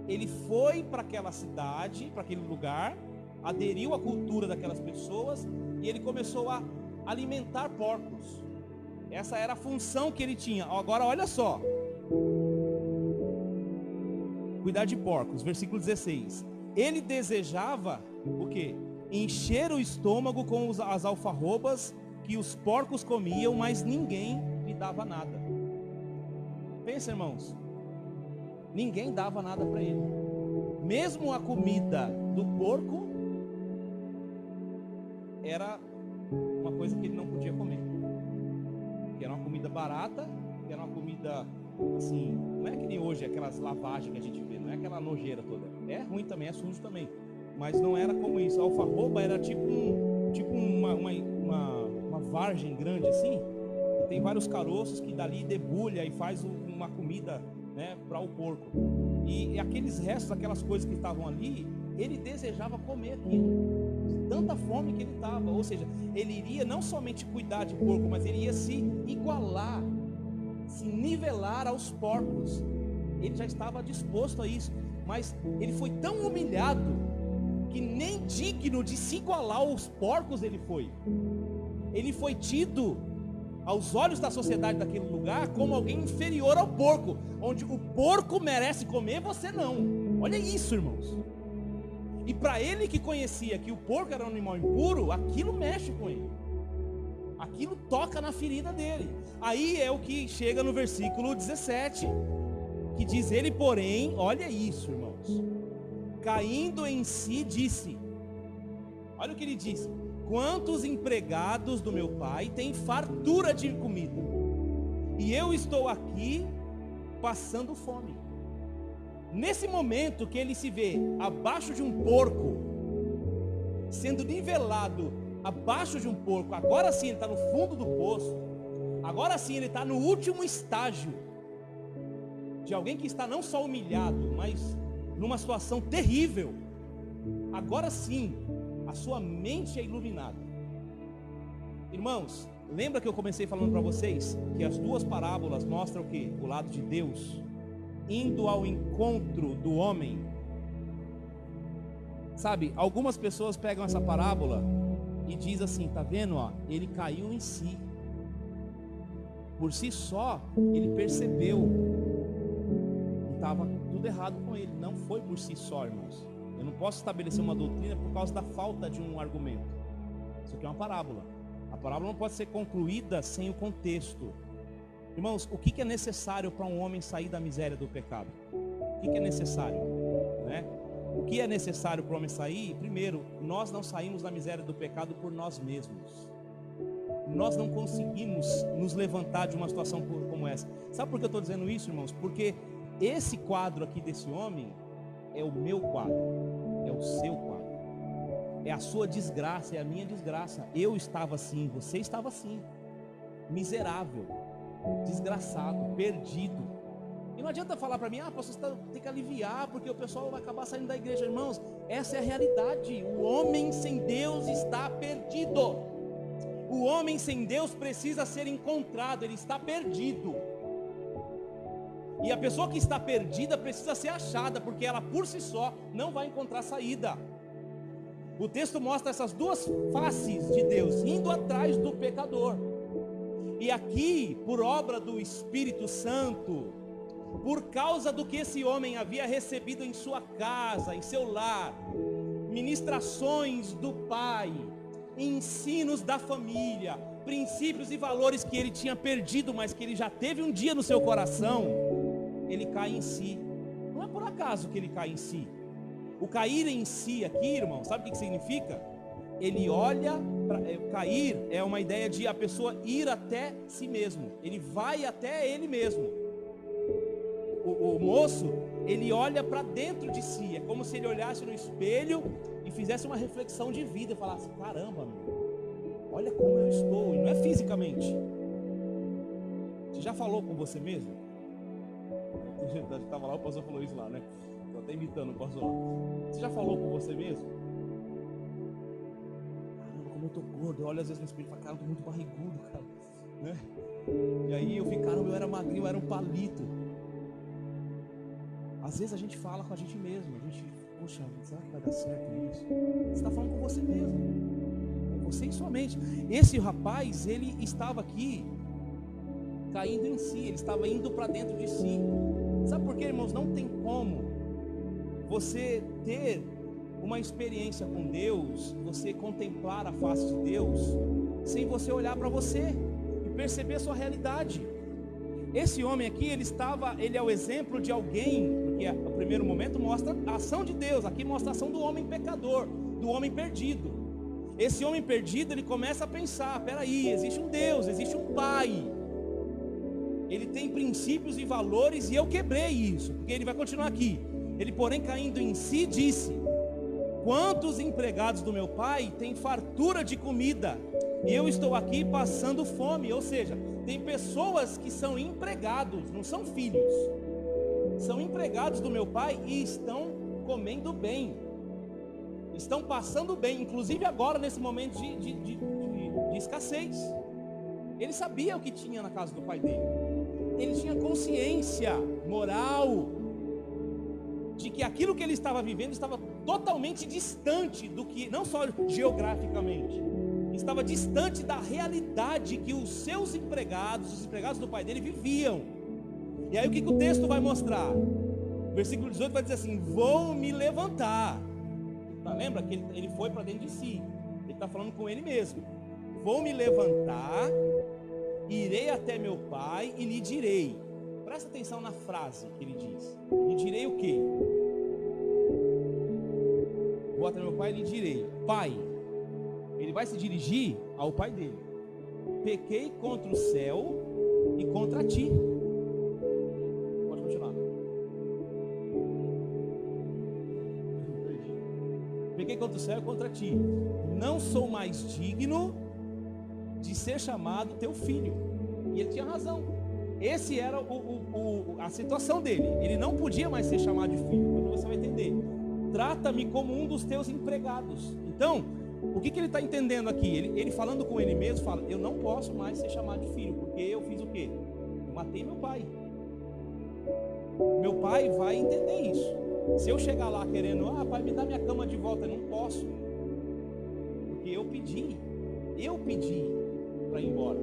Ele foi para aquela cidade, para aquele lugar, aderiu à cultura daquelas pessoas e ele começou a alimentar porcos. Essa era a função que ele tinha. Agora olha só. Cuidar de porcos, versículo 16. Ele desejava o quê? Encher o estômago com as alfarrobas que os porcos comiam, mas ninguém lhe dava nada. Pensa, irmãos, ninguém dava nada para ele. Mesmo a comida do porco era uma coisa que ele não podia comer, que era uma comida barata, que era uma comida assim, não é que nem hoje aquelas lavagens que a gente vê, não é aquela nojeira toda, é ruim também, é sujo também, mas não era como isso. A alfarroba era tipo uma vargem grande assim, e tem vários caroços que dali debulha e faz uma comida, né, para o porco. E aqueles restos, aquelas coisas que estavam ali, ele desejava comer aquilo, tanta fome que ele estava. Ou seja, ele iria não somente cuidar de porco, mas ele ia se igualar, se nivelar aos porcos. Ele já estava disposto a isso, mas ele foi tão humilhado que nem digno de se igualar aos porcos ele foi. Ele foi tido aos olhos da sociedade daquele lugar como alguém inferior ao porco, onde o porco merece comer, você não. Olha isso, irmãos. E para ele que conhecia que o porco era um animal impuro, aquilo mexe com ele, aquilo toca na ferida dele. Aí é o que chega no versículo 17, que diz: ele porém, olha isso, irmãos, caindo em si disse, olha o que ele disse: quantos empregados do meu pai têm fartura de comida, e eu estou aqui passando fome. Nesse momento que ele se vê abaixo de um porco, sendo nivelado abaixo de um porco, agora sim ele está no fundo do poço, agora sim ele está no último estágio de alguém que está não só humilhado, mas numa situação terrível. Agora sim a sua mente é iluminada. Irmãos, lembra que eu comecei falando para vocês que as duas parábolas mostram o quê? O lado de Deus indo ao encontro do homem. Sabe, algumas pessoas pegam essa parábola e diz assim, tá vendo, ó, ele caiu em si. Por si só, ele percebeu que estava tudo errado com ele. Não foi por si só, irmãos. Eu não posso estabelecer uma doutrina por causa da falta de um argumento. Isso aqui é uma parábola. A parábola não pode ser concluída sem o contexto. Irmãos, o que é necessário para um homem sair da miséria do pecado? O que é necessário, né? O que é necessário para o homem sair? Primeiro, nós não saímos da miséria do pecado por nós mesmos. Nós não conseguimos nos levantar de uma situação como essa. Sabe por que eu estou dizendo isso, irmãos? Porque esse quadro aqui desse homem é o meu quadro, é o seu quadro, é a sua desgraça, é a minha desgraça. Eu estava assim, você estava assim, miserável, desgraçado, perdido. E não adianta falar para mim, pastor, você tem que aliviar, porque o pessoal vai acabar saindo da igreja. Irmãos, essa é a realidade. O homem sem Deus está perdido. O homem sem Deus precisa ser encontrado, ele está perdido. E a pessoa que está perdida precisa ser achada, porque ela por si só não vai encontrar saída. O texto mostra essas duas faces de Deus, indo atrás do pecador. E aqui, por obra do Espírito Santo, por causa do que esse homem havia recebido em sua casa, em seu lar, ministrações do Pai, ensinos da família, princípios e valores que ele tinha perdido, mas que ele já teve um dia no seu coração, ele cai em si. Não é por acaso que ele cai em si. O cair em si aqui, irmão, sabe o que significa? Ele olha para cair, é uma ideia de a pessoa ir até si mesmo. Ele vai até ele mesmo. O moço, ele olha para dentro de si. É como se ele olhasse no espelho e fizesse uma reflexão de vida e falasse, caramba, meu, olha como eu estou. E não é fisicamente. Você já falou com você mesmo? Eu estava lá, o pastor falou isso lá, né? Estou até imitando o pastor lá. Você já falou com você mesmo? Caramba, como eu estou gordo. Eu olho às vezes no espelho e falo, cara, eu estou muito barrigudo, cara, né? E aí eu fico, caramba, eu era magrinho, eu era um palito. Às vezes a gente fala com a gente mesmo, a gente, poxa, será que vai dar certo isso? Você está falando com você mesmo, com você e sua mente. Esse rapaz, ele estava aqui, caindo em si, ele estava indo para dentro de si. Sabe por quê, irmãos? Não tem como você ter uma experiência com Deus, você contemplar a face de Deus, sem você olhar para você e perceber a sua realidade. Esse homem aqui, ele é o exemplo de alguém, porque no primeiro momento mostra a ação de Deus, aqui mostra a ação do homem pecador, do homem perdido. Esse homem perdido, ele começa a pensar, peraí, existe um Deus, existe um Pai, ele tem princípios e valores e eu quebrei isso, porque ele vai continuar aqui. Ele, porém, caindo em si, disse, quantos empregados do meu pai têm fartura de comida, e eu estou aqui passando fome. Ou seja, tem pessoas que são empregados, não são filhos, são empregados do meu pai e estão comendo bem, estão passando bem, inclusive agora nesse momento de escassez. Ele sabia o que tinha na casa do pai dele, ele tinha consciência moral de que aquilo que ele estava vivendo estava totalmente distante do que, não só geograficamente, estava distante da realidade que os seus empregados, os empregados do pai dele viviam. E aí o que o texto vai mostrar? Versículo 18 vai dizer assim, vou me levantar. Lembra que ele foi para dentro de si, ele está falando com ele mesmo. Vou me levantar, irei até meu pai e lhe direi. Presta atenção na frase que ele diz. Lhe direi o quê? Vou até meu pai e lhe direi, pai. Ele vai se dirigir ao pai dele. Pequei contra o céu e contra ti. Pode continuar. Pequei contra o céu e contra ti. Não sou mais digno de ser chamado teu filho. E ele tinha razão. Esse era a situação dele. Ele não podia mais ser chamado de filho. Quando você vai entender, trata-me como um dos teus empregados. Então, O que ele está entendendo aqui? Ele falando com ele mesmo, fala: eu não posso mais ser chamado de filho, porque eu fiz o quê? Eu matei meu pai. Meu pai vai entender isso. Se eu chegar lá querendo, pai, me dá minha cama de volta, eu não posso, porque eu pedi para ir embora.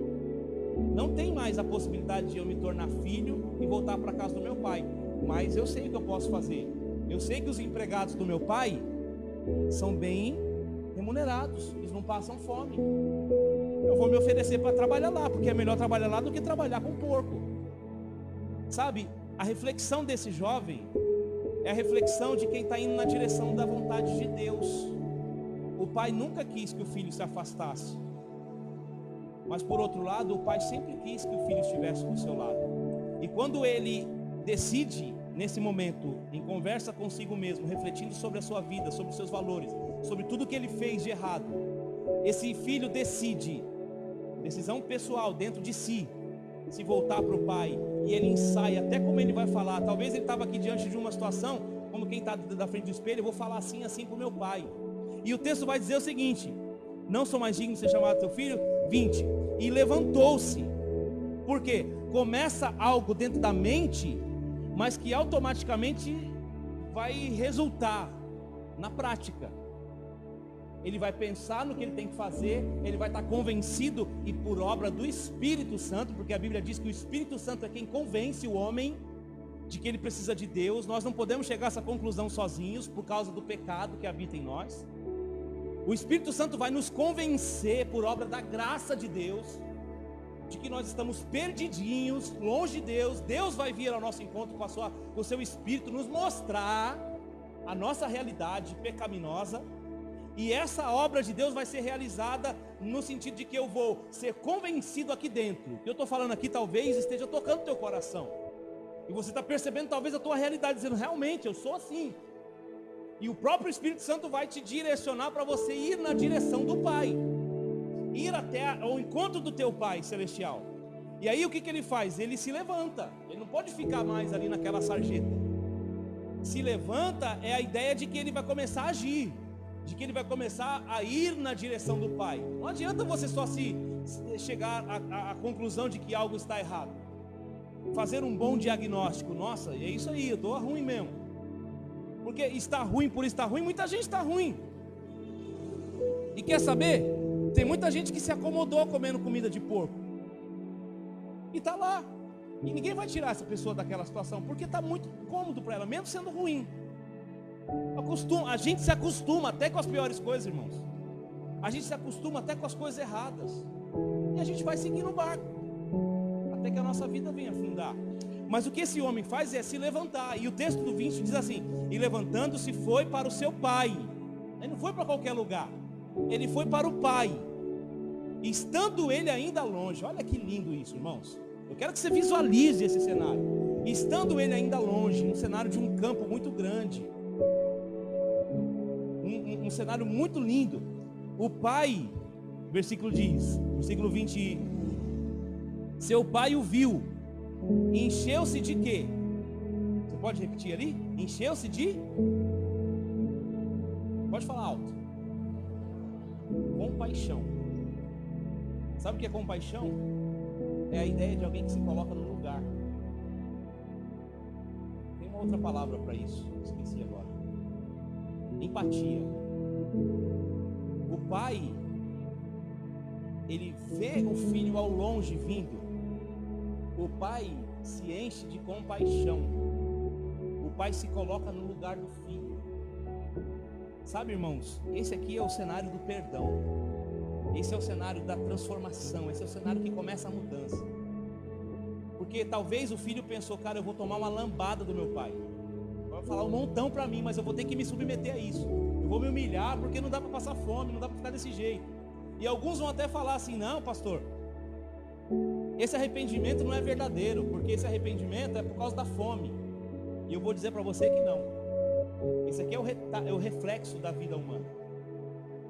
Não tem mais a possibilidade de eu me tornar filho e voltar para casa do meu pai. Mas eu sei o que eu posso fazer. Eu sei que os empregados do meu pai são bem remunerados, eles não passam fome. Eu vou me oferecer para trabalhar lá, porque é melhor trabalhar lá do que trabalhar com porco. Sabe, a reflexão desse jovem é a reflexão de quem está indo na direção da vontade de Deus. O pai nunca quis que o filho se afastasse, mas por outro lado, o pai sempre quis que o filho estivesse do seu lado. E quando ele decide, nesse momento, em conversa consigo mesmo, refletindo sobre a sua vida, sobre os seus valores, sobre tudo que ele fez de errado, esse filho decide, decisão pessoal dentro de si, se voltar para o pai. E ele ensaia até como ele vai falar. Talvez ele estava aqui diante de uma situação, como quem está da frente do espelho: eu vou falar assim para o meu pai. E o texto vai dizer o seguinte: não sou mais digno de ser chamado teu filho. 20. E levantou-se. Por quê? Começa algo dentro da mente, mas que automaticamente vai resultar na prática. Ele vai pensar no que ele tem que fazer, ele vai estar convencido, e por obra do Espírito Santo, porque a Bíblia diz que o Espírito Santo é quem convence o homem de que ele precisa de Deus. Nós não podemos chegar a essa conclusão sozinhos, por causa do pecado que habita em nós. O Espírito Santo vai nos convencer, por obra da graça de Deus, de que nós estamos perdidinhos, longe de Deus. Deus vai vir ao nosso encontro com o seu Espírito, nos mostrar a nossa realidade pecaminosa. E essa obra de Deus vai ser realizada no sentido de que eu vou ser convencido aqui dentro. O que eu estou falando aqui talvez esteja tocando o teu coração, e você está percebendo talvez a tua realidade, dizendo: realmente eu sou assim. E o próprio Espírito Santo vai te direcionar para você ir na direção do Pai, ir até ao encontro do teu Pai celestial. E aí o que ele faz? Ele se levanta. Ele não pode ficar mais ali naquela sarjeta. Se levanta é a ideia de que ele vai começar a agir, de que ele vai começar a ir na direção do Pai. Não adianta você só chegar à conclusão de que algo está errado, fazer um bom diagnóstico. Nossa, é isso aí, eu estou ruim mesmo. Porque está ruim por estar ruim, muita gente está ruim. E quer saber? Tem muita gente que se acomodou comendo comida de porco, e está lá. E ninguém vai tirar essa pessoa daquela situação, porque está muito cômodo para ela, mesmo sendo ruim. A gente se acostuma até com as piores coisas, irmãos. A gente se acostuma até com as coisas erradas, e a gente vai seguir no barco, até que a nossa vida venha afundar. Mas o que esse homem faz é se levantar. E o texto do 20 diz assim: e levantando-se foi para o seu pai. Ele não foi para qualquer lugar, ele foi para o pai, estando ele ainda longe. Olha que lindo isso, irmãos. Eu quero que você visualize esse cenário. Estando ele ainda longe, no cenário de um campo muito grande, um cenário muito lindo. O pai, versículo 20, seu pai o viu, encheu-se de quê? Você pode repetir ali? Encheu-se de? Pode falar alto. Compaixão. Sabe o que é compaixão? É a ideia de alguém que se coloca no lugar. Tem uma outra palavra para isso, esqueci agora. Empatia. O pai, ele vê o filho ao longe vindo. O pai se enche de compaixão. O pai se coloca no lugar do filho. Sabe, irmãos, esse aqui é o cenário do perdão. Esse é o cenário da transformação. Esse é o cenário que começa a mudança. Porque talvez o filho pensou: cara, eu vou tomar uma lambada do meu pai. Vai falar um montão para mim, mas eu vou ter que me submeter a isso. Eu vou me humilhar, porque não dá para passar fome, não dá para ficar desse jeito. E alguns vão até falar assim: não, pastor, esse arrependimento não é verdadeiro, porque esse arrependimento é por causa da fome. E eu vou dizer para você que não. Esse aqui é o reflexo da vida humana.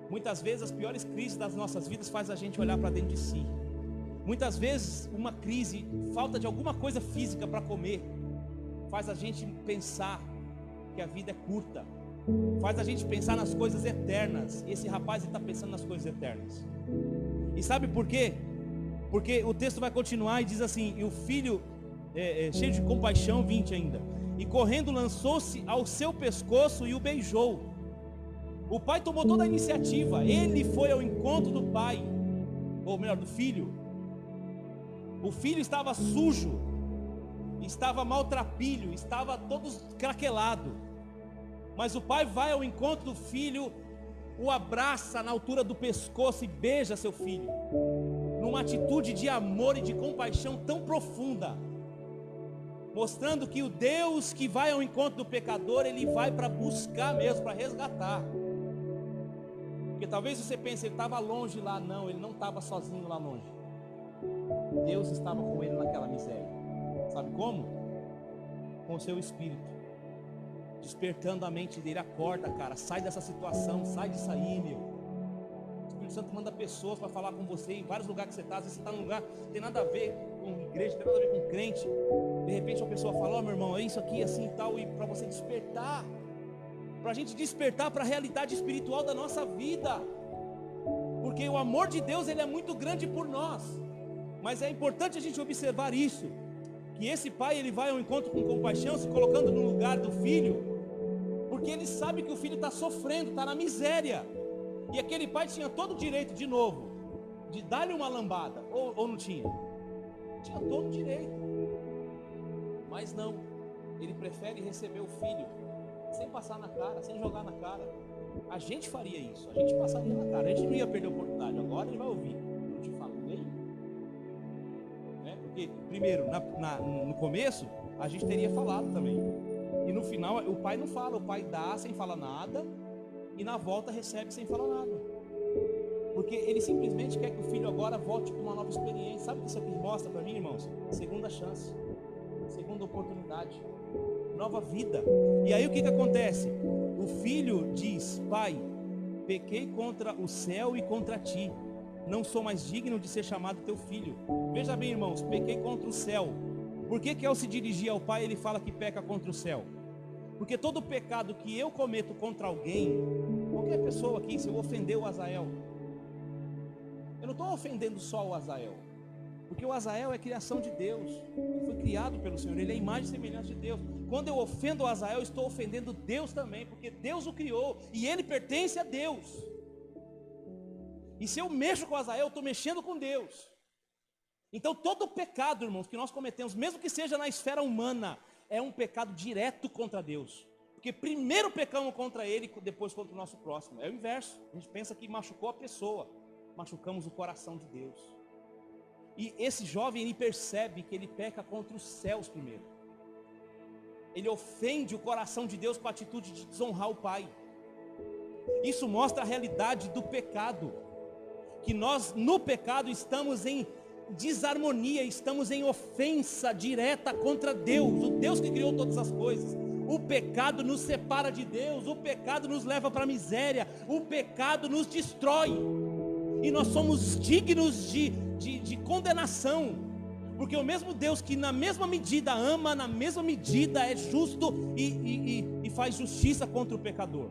Muitas vezes as piores crises das nossas vidas faz a gente olhar para dentro de si. Muitas vezes uma crise, falta de alguma coisa física para comer, faz a gente pensar que a vida é curta, faz a gente pensar nas coisas eternas. E esse rapaz está pensando nas coisas eternas. E sabe por quê? Porque o texto vai continuar e diz assim: e o filho, cheio de compaixão, 20 ainda, e correndo lançou-se ao seu pescoço e o beijou. O pai tomou toda a iniciativa, ele foi ao encontro do pai, ou melhor, do filho. O filho estava sujo, estava maltrapilho, estava todo craquelado, mas o pai vai ao encontro do filho, o abraça na altura do pescoço e beija seu filho, numa atitude de amor e de compaixão tão profunda, mostrando que o Deus que vai ao encontro do pecador, ele vai para buscar mesmo, para resgatar. Porque talvez você pense, ele estava longe lá. Não, ele não estava sozinho lá longe. Deus estava com ele naquela miséria. Sabe como? Com o seu espírito, despertando a mente dele. Acorda, cara, sai dessa situação, sai disso aí, meu. O Espírito Santo manda pessoas para falar com você em vários lugares que você está. Às vezes você está num lugar que não tem nada a ver com igreja, não tem nada a ver com crente. De repente uma pessoa fala: ó, meu irmão, é isso aqui, assim e tal. E para você despertar, para a gente despertar para a realidade espiritual da nossa vida. Porque o amor de Deus, ele é muito grande por nós. Mas é importante a gente observar isso, que esse pai, ele vai ao encontro com compaixão, se colocando no lugar do filho, porque ele sabe que o filho está sofrendo, está na miséria. E aquele pai tinha todo o direito, de novo, de dar-lhe uma lambada, ou não tinha? Tinha todo o direito. Mas não, ele prefere receber o filho, sem passar na cara, sem jogar na cara. A gente faria isso, a gente passaria na cara, a gente não ia perder a oportunidade. Agora ele vai ouvir: eu te falei, né? Porque primeiro, no começo, a gente teria falado também, e no final o pai não fala, o pai dá sem falar nada, e na volta recebe sem falar nada, porque ele simplesmente quer que o filho agora volte com uma nova experiência. Sabe o que isso aqui mostra para mim, irmãos? Segunda chance, segunda oportunidade, nova vida. E aí o que acontece? O filho diz: pai, pequei contra o céu e contra ti, não sou mais digno de ser chamado teu filho. Veja bem, irmãos, pequei contra o céu. Por que ao se dirigir ao pai ele fala que peca contra o céu? Porque todo pecado que eu cometo contra alguém, qualquer pessoa aqui, se eu ofender o Azael, eu não estou ofendendo só o Azael, porque o Azael é criação de Deus, ele foi criado pelo Senhor, ele é a imagem e semelhança de Deus. Quando eu ofendo o Azael, eu estou ofendendo Deus também, porque Deus o criou e ele pertence a Deus. E se eu mexo com o Azael, eu estou mexendo com Deus. Então todo pecado, irmãos, que nós cometemos, mesmo que seja na esfera humana, é um pecado direto contra Deus. Porque primeiro pecamos contra ele, depois contra o nosso próximo. É o inverso. A gente pensa que machucou a pessoa, machucamos o coração de Deus. E esse jovem, ele percebe que ele peca contra os céus primeiro. Ele ofende o coração de Deus com a atitude de desonrar o pai. Isso mostra a realidade do pecado, que nós no pecado estamos em desarmonia, estamos em ofensa direta contra Deus, o Deus que criou todas as coisas. O pecado nos separa de Deus, o pecado nos leva para a miséria, o pecado nos destrói, e nós somos dignos de condenação, porque o mesmo Deus que na mesma medida ama, na mesma medida é justo e faz justiça contra o pecador.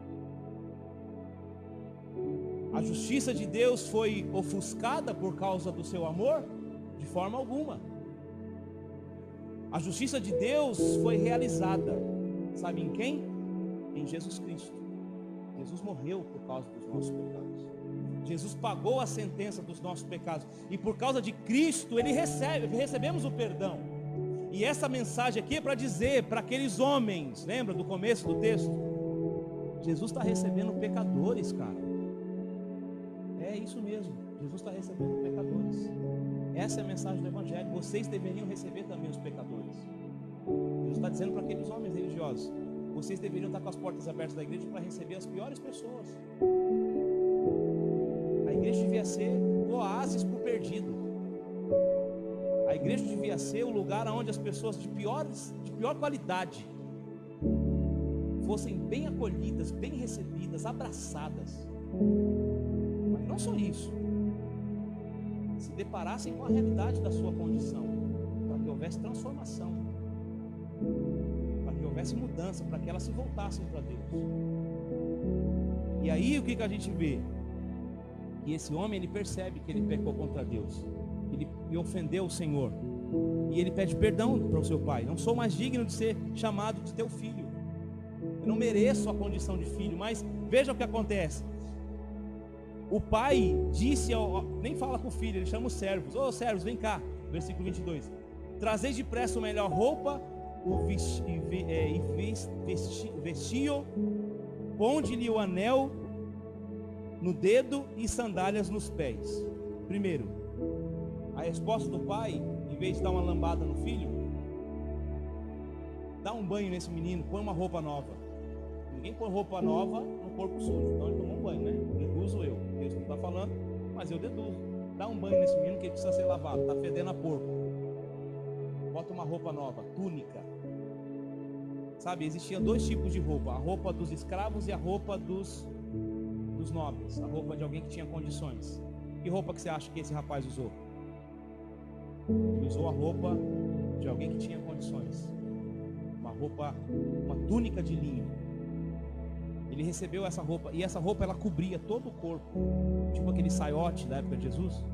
A justiça de Deus foi ofuscada por causa do seu amor? De forma alguma. A justiça de Deus foi realizada, sabe em quem? Em Jesus Cristo. Jesus morreu por causa dos nossos pecados. Jesus pagou a sentença dos nossos pecados, e por causa de Cristo recebemos o perdão. E essa mensagem aqui é para dizer para aqueles homens, lembra do começo do texto? Jesus está recebendo pecadores, cara. É isso mesmo, Jesus está recebendo pecadores. Essa é a mensagem do Evangelho. Vocês deveriam receber também os pecadores. Jesus está dizendo para aqueles homens religiosos: vocês deveriam estar com as portas abertas da igreja para receber as piores pessoas. A igreja devia ser o oásis para o perdido. A igreja devia ser o lugar onde as pessoas de pior qualidade fossem bem acolhidas, bem recebidas, abraçadas. Mas não só isso, se deparassem com a realidade da sua condição, para que houvesse transformação, para que houvesse mudança, para que elas se voltassem para Deus. E aí o que a gente vê? Que esse homem, ele percebe que ele pecou contra Deus, ele ofendeu o Senhor, e ele pede perdão para o seu pai. Não sou mais digno de ser chamado de teu filho, eu não mereço a condição de filho. Mas veja o que acontece. O pai disse, nem fala com o filho, ele chama os servos: ô servos, vem cá, versículo 22, trazeis depressa a melhor roupa, vestiu, ponde-lhe o anel no dedo e sandálias nos pés. Primeiro, a resposta do pai, em vez de dar uma lambada no filho, dá um banho nesse menino, põe uma roupa nova. Ninguém põe roupa nova no corpo sujo, então ele tomou um banho, né? Deduzo eu, Deus não está falando, mas eu deduzo. Dá um banho nesse menino que ele precisa ser lavado, está fedendo a porco. Bota uma roupa nova, túnica. Sabe, existiam dois tipos de roupa: a roupa dos escravos e a roupa dos nobres, a roupa de alguém que tinha condições. Que roupa que você acha que esse rapaz usou? Ele usou a roupa de alguém que tinha condições, uma túnica de linho. Ele recebeu essa roupa, e essa roupa ela cobria todo o corpo, tipo aquele saiote da época de Jesus,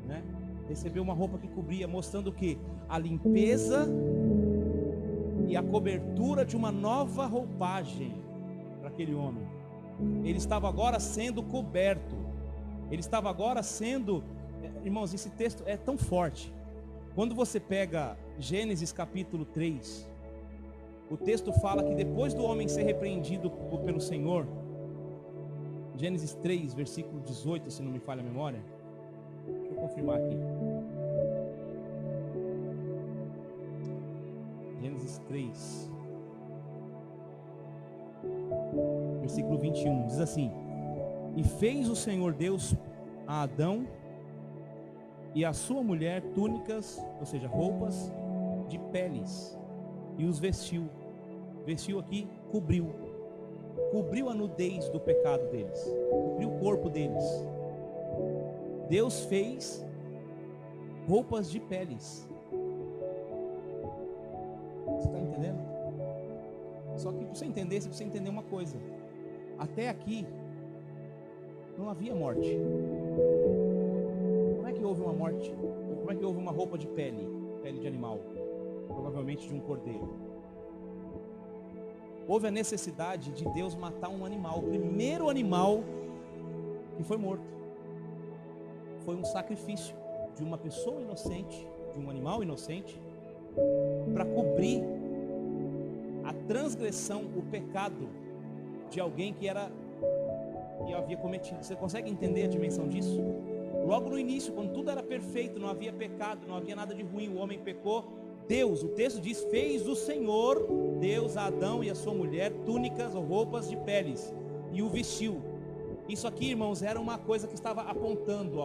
né? Recebeu uma roupa que cobria, mostrando o que? A limpeza e a cobertura de uma nova roupagem para aquele homem. Ele estava agora sendo coberto, ele estava agora sendo, irmãos, esse texto é tão forte. Quando você pega Gênesis capítulo 3, o texto fala que depois do homem ser repreendido pelo Senhor, Gênesis 3, versículo 18, se não me falha a memória, deixa eu confirmar aqui. Gênesis 3, versículo 21, diz assim: e fez o Senhor Deus a Adão e a sua mulher túnicas, ou seja, roupas de peles, e os vestiu. Vestiu aqui, cobriu a nudez do pecado deles, cobriu o corpo deles. Deus fez roupas de peles. Você está entendendo? Só que para você entender, você precisa entender uma coisa: até aqui não havia morte. Como é que houve uma morte? Como é que houve uma roupa de pele de animal? Provavelmente de um cordeiro. Houve a necessidade de Deus matar um animal. O primeiro animal que foi morto foi um sacrifício de uma pessoa inocente, de um animal inocente, para cobrir a transgressão, o pecado de alguém que havia cometido. Você consegue entender a dimensão disso? Logo no início, quando tudo era perfeito, não havia pecado, não havia nada de ruim, o homem pecou. Deus, o texto diz, fez o Senhor Deus a Adão e a sua mulher túnicas ou roupas de peles, e o vestiu. Isso aqui, irmãos, era uma coisa que estava apontando,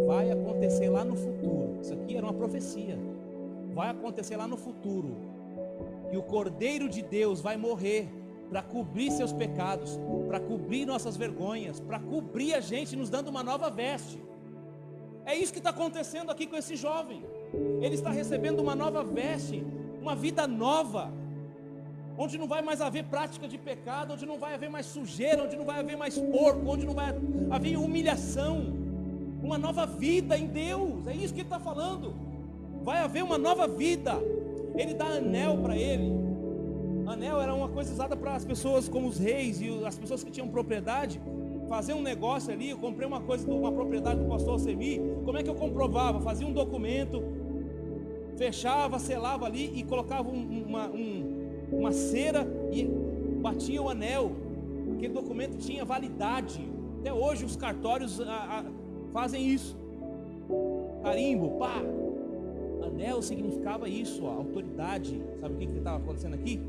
vai acontecer lá no futuro. Isso aqui era uma profecia. Vai acontecer lá no futuro, que o Cordeiro de Deus vai morrer para cobrir seus pecados, para cobrir nossas vergonhas, para cobrir a gente, nos dando uma nova veste. É isso que está acontecendo aqui com esse jovem. Ele está recebendo uma nova veste, uma vida nova, onde não vai mais haver prática de pecado, onde não vai haver mais sujeira, onde não vai haver mais porco, onde não vai haver humilhação. Uma nova vida em Deus. É isso que ele está falando. Vai haver uma nova vida. Ele dá anel para ele. Anel era uma coisa usada para as pessoas como os reis e as pessoas que tinham propriedade fazer um negócio ali. Eu comprei uma propriedade do pastor Alcemir. Como é que eu comprovava? Fazia um documento, fechava, selava ali e colocava uma cera e batia o anel. Aquele documento tinha validade. Até hoje os cartórios fazem isso. Carimbo, pá. Anel significava isso, autoridade. Sabe o que estava acontecendo aqui?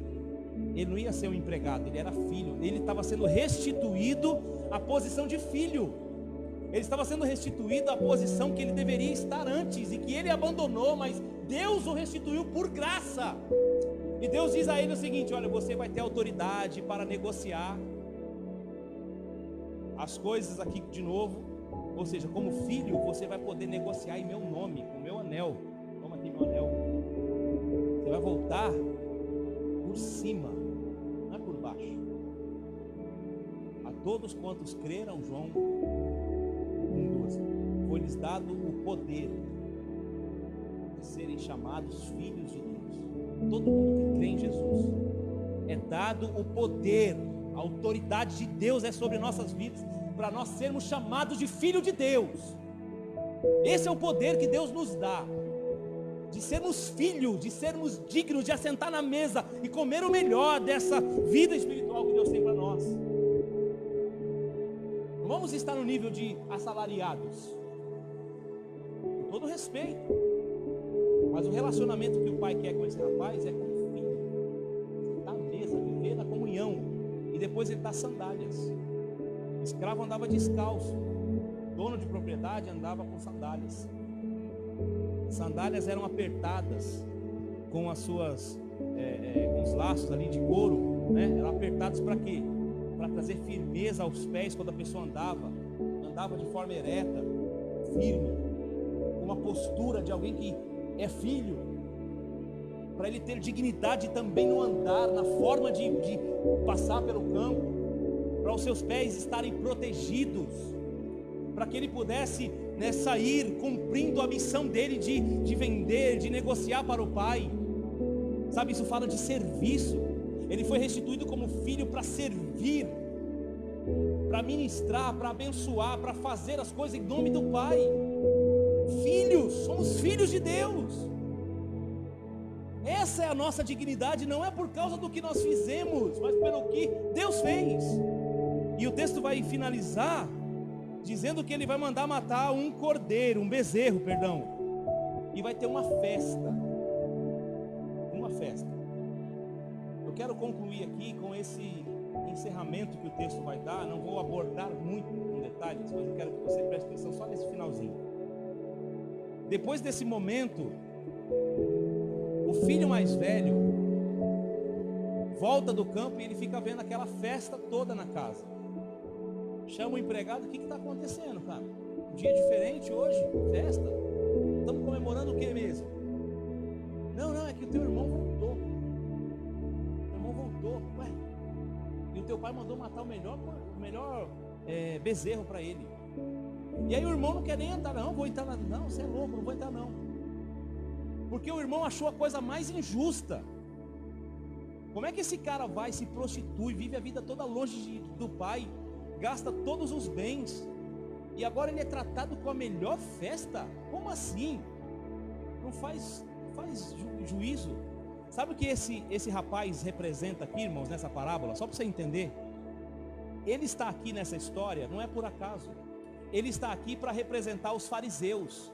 Ele não ia ser um empregado, ele era filho. Ele estava sendo restituído à posição de filho. Ele estava sendo restituído à posição que ele deveria estar antes e que ele abandonou, mas Deus o restituiu por graça. E Deus diz a ele o seguinte: olha, você vai ter autoridade para negociar as coisas aqui de novo. Ou seja, como filho, você vai poder negociar em meu nome, com o meu anel. Toma aqui meu anel. Você vai voltar por cima, não é por baixo. A todos quantos creram, João 1:12, foi-lhes dado o poder de serem chamados filhos de Deus. Todo mundo que crê em Jesus é dado o poder, a autoridade de Deus é sobre nossas vidas, para nós sermos chamados de filho de Deus. Esse é o poder que Deus nos dá, de sermos filhos, de sermos dignos de assentar na mesa e comer o melhor dessa vida espiritual que Deus tem para nós. Não vamos estar no nível de assalariados, com todo respeito, mas o relacionamento que o pai quer com esse rapaz é com o filho, sentar à mesa, viver na comunhão, e depois ele dá sandálias. O escravo andava descalço, dono de propriedade andava com sandálias. Sandálias eram apertadas com as suas com os laços ali de couro, né? Eram apertados para quê? Para trazer firmeza aos pés quando a pessoa andava de forma ereta, firme, com uma postura de alguém que é filho, para ele ter dignidade também no andar, na forma de passar pelo campo, para os seus pés estarem protegidos, para que ele pudesse, né, sair cumprindo a missão dele de vender, de negociar para o pai. Sabe, isso fala de serviço. Ele foi restituído como filho para servir, para ministrar, para abençoar, para fazer as coisas em nome do pai. Filhos, somos filhos de Deus. Essa é a nossa dignidade, não é por causa do que nós fizemos, mas pelo que Deus fez. E o texto vai finalizar dizendo que ele vai mandar matar um cordeiro, um bezerro, perdão, e vai ter uma festa. Uma festa. Eu quero concluir aqui com esse encerramento que o texto vai dar. Não vou abordar muito com detalhes, mas eu quero que você preste atenção só nesse finalzinho. Depois desse momento, o filho mais velho volta do campo e ele fica vendo aquela festa toda na casa. Chama o empregado: o que está acontecendo, cara? Um dia diferente hoje, festa. Estamos comemorando o que mesmo? Não, é que o teu irmão voltou. O irmão voltou. Ué, e o teu pai mandou matar o melhor bezerro para ele. E aí o irmão não quer nem entrar, não, vou entrar, não, você é louco, não vou entrar não. Porque o irmão achou a coisa mais injusta. Como é que esse cara vai, se prostitui, vive a vida toda longe do pai, gasta todos os bens, e agora ele é tratado com a melhor festa? Como assim? Não faz juízo. Sabe o que esse rapaz representa aqui, irmãos, nessa parábola? Só para você entender. Ele está aqui nessa história, não é por acaso. Ele está aqui para representar os fariseus,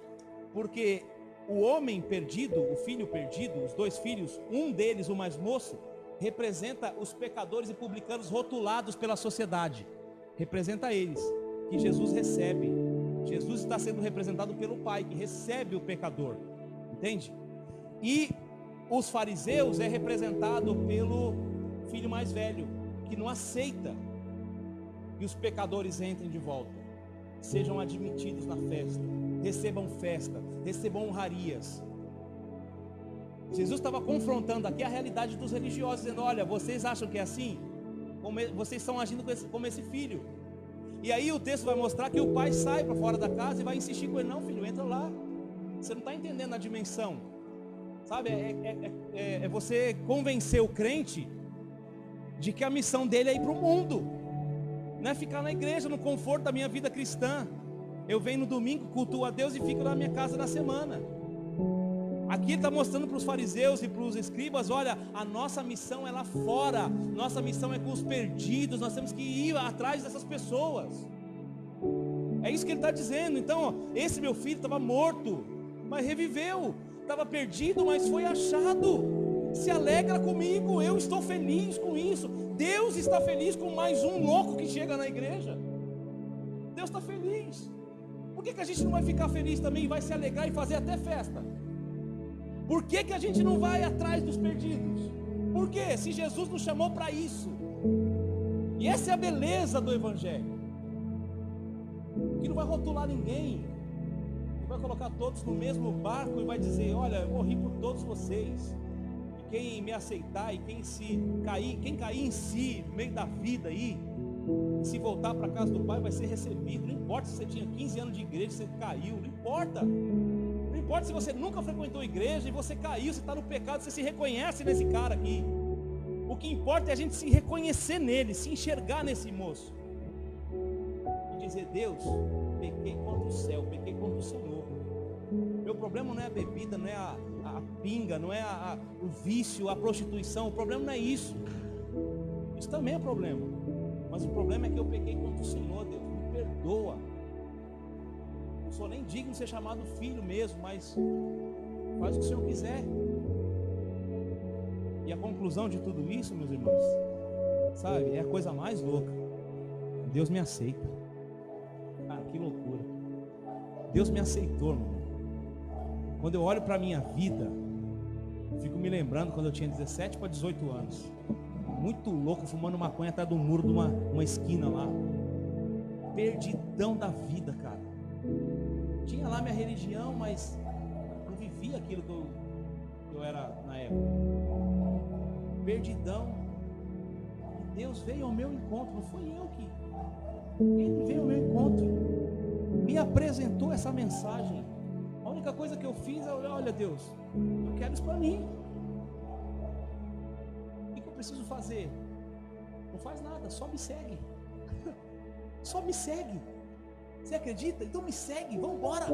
porque o homem perdido, o filho perdido, os dois filhos, um deles, o mais moço, representa os pecadores e publicanos rotulados pela sociedade. Representa eles, que Jesus recebe. Jesus está sendo representado pelo Pai, que recebe o pecador, entende? E os fariseus é representado pelo filho mais velho, que não aceita que os pecadores entrem de volta, sejam admitidos na festa, recebam honrarias. Jesus estava confrontando aqui a realidade dos religiosos, dizendo: olha, vocês acham que é assim? Vocês estão agindo como esse filho. E aí o texto vai mostrar que o pai sai para fora da casa e vai insistir com ele: não, filho, entra lá. Você não está entendendo a dimensão. Sabe, é você convencer o crente de que a missão dele é ir para o mundo, não é ficar na igreja, no conforto da minha vida cristã. Eu venho no domingo, cultuo a Deus e fico na minha casa na semana. Aqui ele está mostrando para os fariseus e para os escribas: olha, a nossa missão é lá fora, nossa missão é com os perdidos, nós temos que ir atrás dessas pessoas. É isso que ele está dizendo. Então, ó, esse meu filho estava morto, mas reviveu, estava perdido, mas foi achado. Se alegra comigo, eu estou feliz com isso. Deus está feliz com mais um louco que chega na igreja. Deus está feliz. Por que a gente não vai ficar feliz também e vai se alegrar e fazer até festa? Por que a gente não vai atrás dos perdidos? Por quê? Se Jesus nos chamou para isso. E essa é a beleza do Evangelho, que não vai rotular ninguém, que vai colocar todos no mesmo barco e vai dizer: olha, eu morri por todos vocês, e quem me aceitar e quem cair em si no meio da vida aí, se voltar para a casa do Pai vai ser recebido. Não importa se você tinha 15 anos de igreja, você caiu, não importa. Não importa se você nunca frequentou igreja e você caiu, você está no pecado, você se reconhece nesse cara aqui. O que importa é a gente se reconhecer nele, se enxergar nesse moço. E dizer: Deus, pequei contra o céu, pequei contra o Senhor. Meu problema não é a bebida, não é a pinga, não é o vício, a prostituição. O problema não é isso. Isso também é problema. Mas o problema é que eu pequei contra o Senhor. Deus, me perdoa. Não sou nem digno de ser chamado filho mesmo, mas faz o que o Senhor quiser. E a conclusão de tudo isso, meus irmãos, sabe, é a coisa mais louca. Deus me aceita. Cara, que loucura. Deus me aceitou, irmão. Quando eu olho para a minha vida, eu fico me lembrando quando eu tinha 17 para 18 anos. Muito louco, fumando maconha atrás do muro de uma esquina lá. Perdidão da vida, cara. Tinha lá minha religião, mas não vivia aquilo que eu era na época. Perdidão. E Deus veio ao meu encontro, não foi eu que. Ele veio ao meu encontro, me apresentou essa mensagem. A única coisa que eu fiz é: olha, Deus, eu quero isso para mim. O que eu preciso fazer? Não faz nada, só me segue. Só me segue. Você acredita? Então me segue, vamos embora.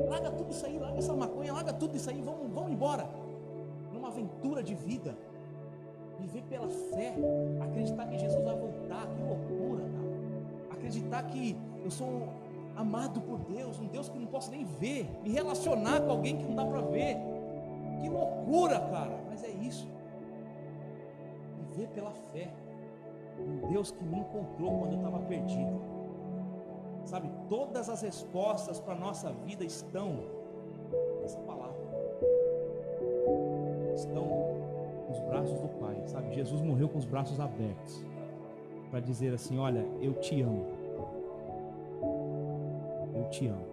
Larga tudo isso aí, larga essa maconha, larga tudo isso aí, vamos embora. Numa aventura de vida. Viver pela fé, acreditar que Jesus vai voltar. Que loucura, cara. Acreditar que eu sou amado por Deus, um Deus que não posso nem ver, me relacionar com alguém que não dá para ver. Que loucura, cara. Mas é isso. Viver pela fé. Um Deus que me encontrou quando eu estava perdido. Sabe, todas as respostas para a nossa vida estão nessa palavra. Estão nos braços do Pai, sabe? Jesus morreu com os braços abertos para dizer assim: olha, eu te amo. Eu te amo.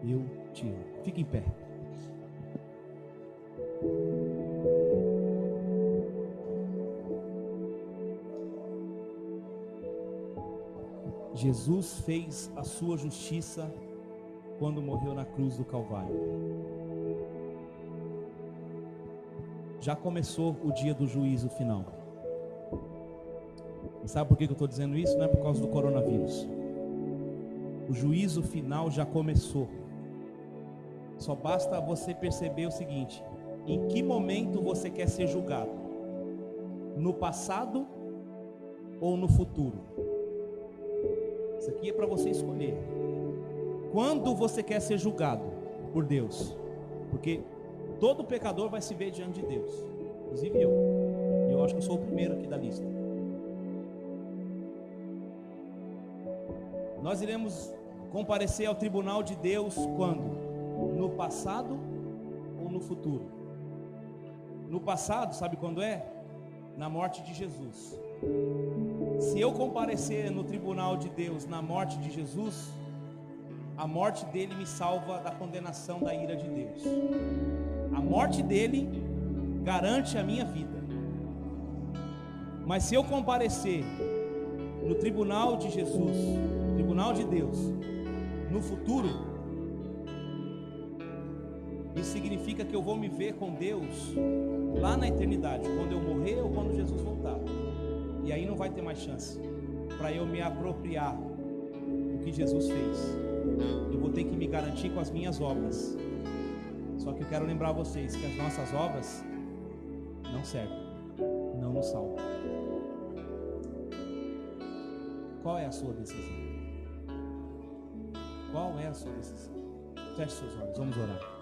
Eu te amo. Fique em pé. Jesus fez a sua justiça quando morreu na cruz do Calvário. Já começou o dia do juízo final. E sabe por que eu estou dizendo isso? Não é por causa do coronavírus. O juízo final já começou. Só basta você perceber o seguinte: em que momento você quer ser julgado? No passado ou no futuro? Isso aqui é para você escolher. Quando você quer ser julgado por Deus? Porque todo pecador vai se ver diante de Deus, inclusive eu. E eu acho que eu sou o primeiro aqui da lista. Nós iremos comparecer ao tribunal de Deus quando? No passado ou no futuro? No passado, sabe quando é? Na morte de Jesus. Se eu comparecer no tribunal de Deus na morte de Jesus, a morte dele me salva da condenação da ira de Deus. A morte dele garante a minha vida. Mas se eu comparecer no tribunal de Jesus, tribunal de Deus, no futuro, isso significa que eu vou me ver com Deus lá na eternidade, quando eu morrer ou quando Jesus voltar. E aí não vai ter mais chance para eu me apropriar do que Jesus fez. Eu vou ter que me garantir com as minhas obras. Só que eu quero lembrar vocês que as nossas obras não servem, não nos salvam. Qual é a sua decisão? Qual é a sua decisão? Feche seus olhos, vamos orar.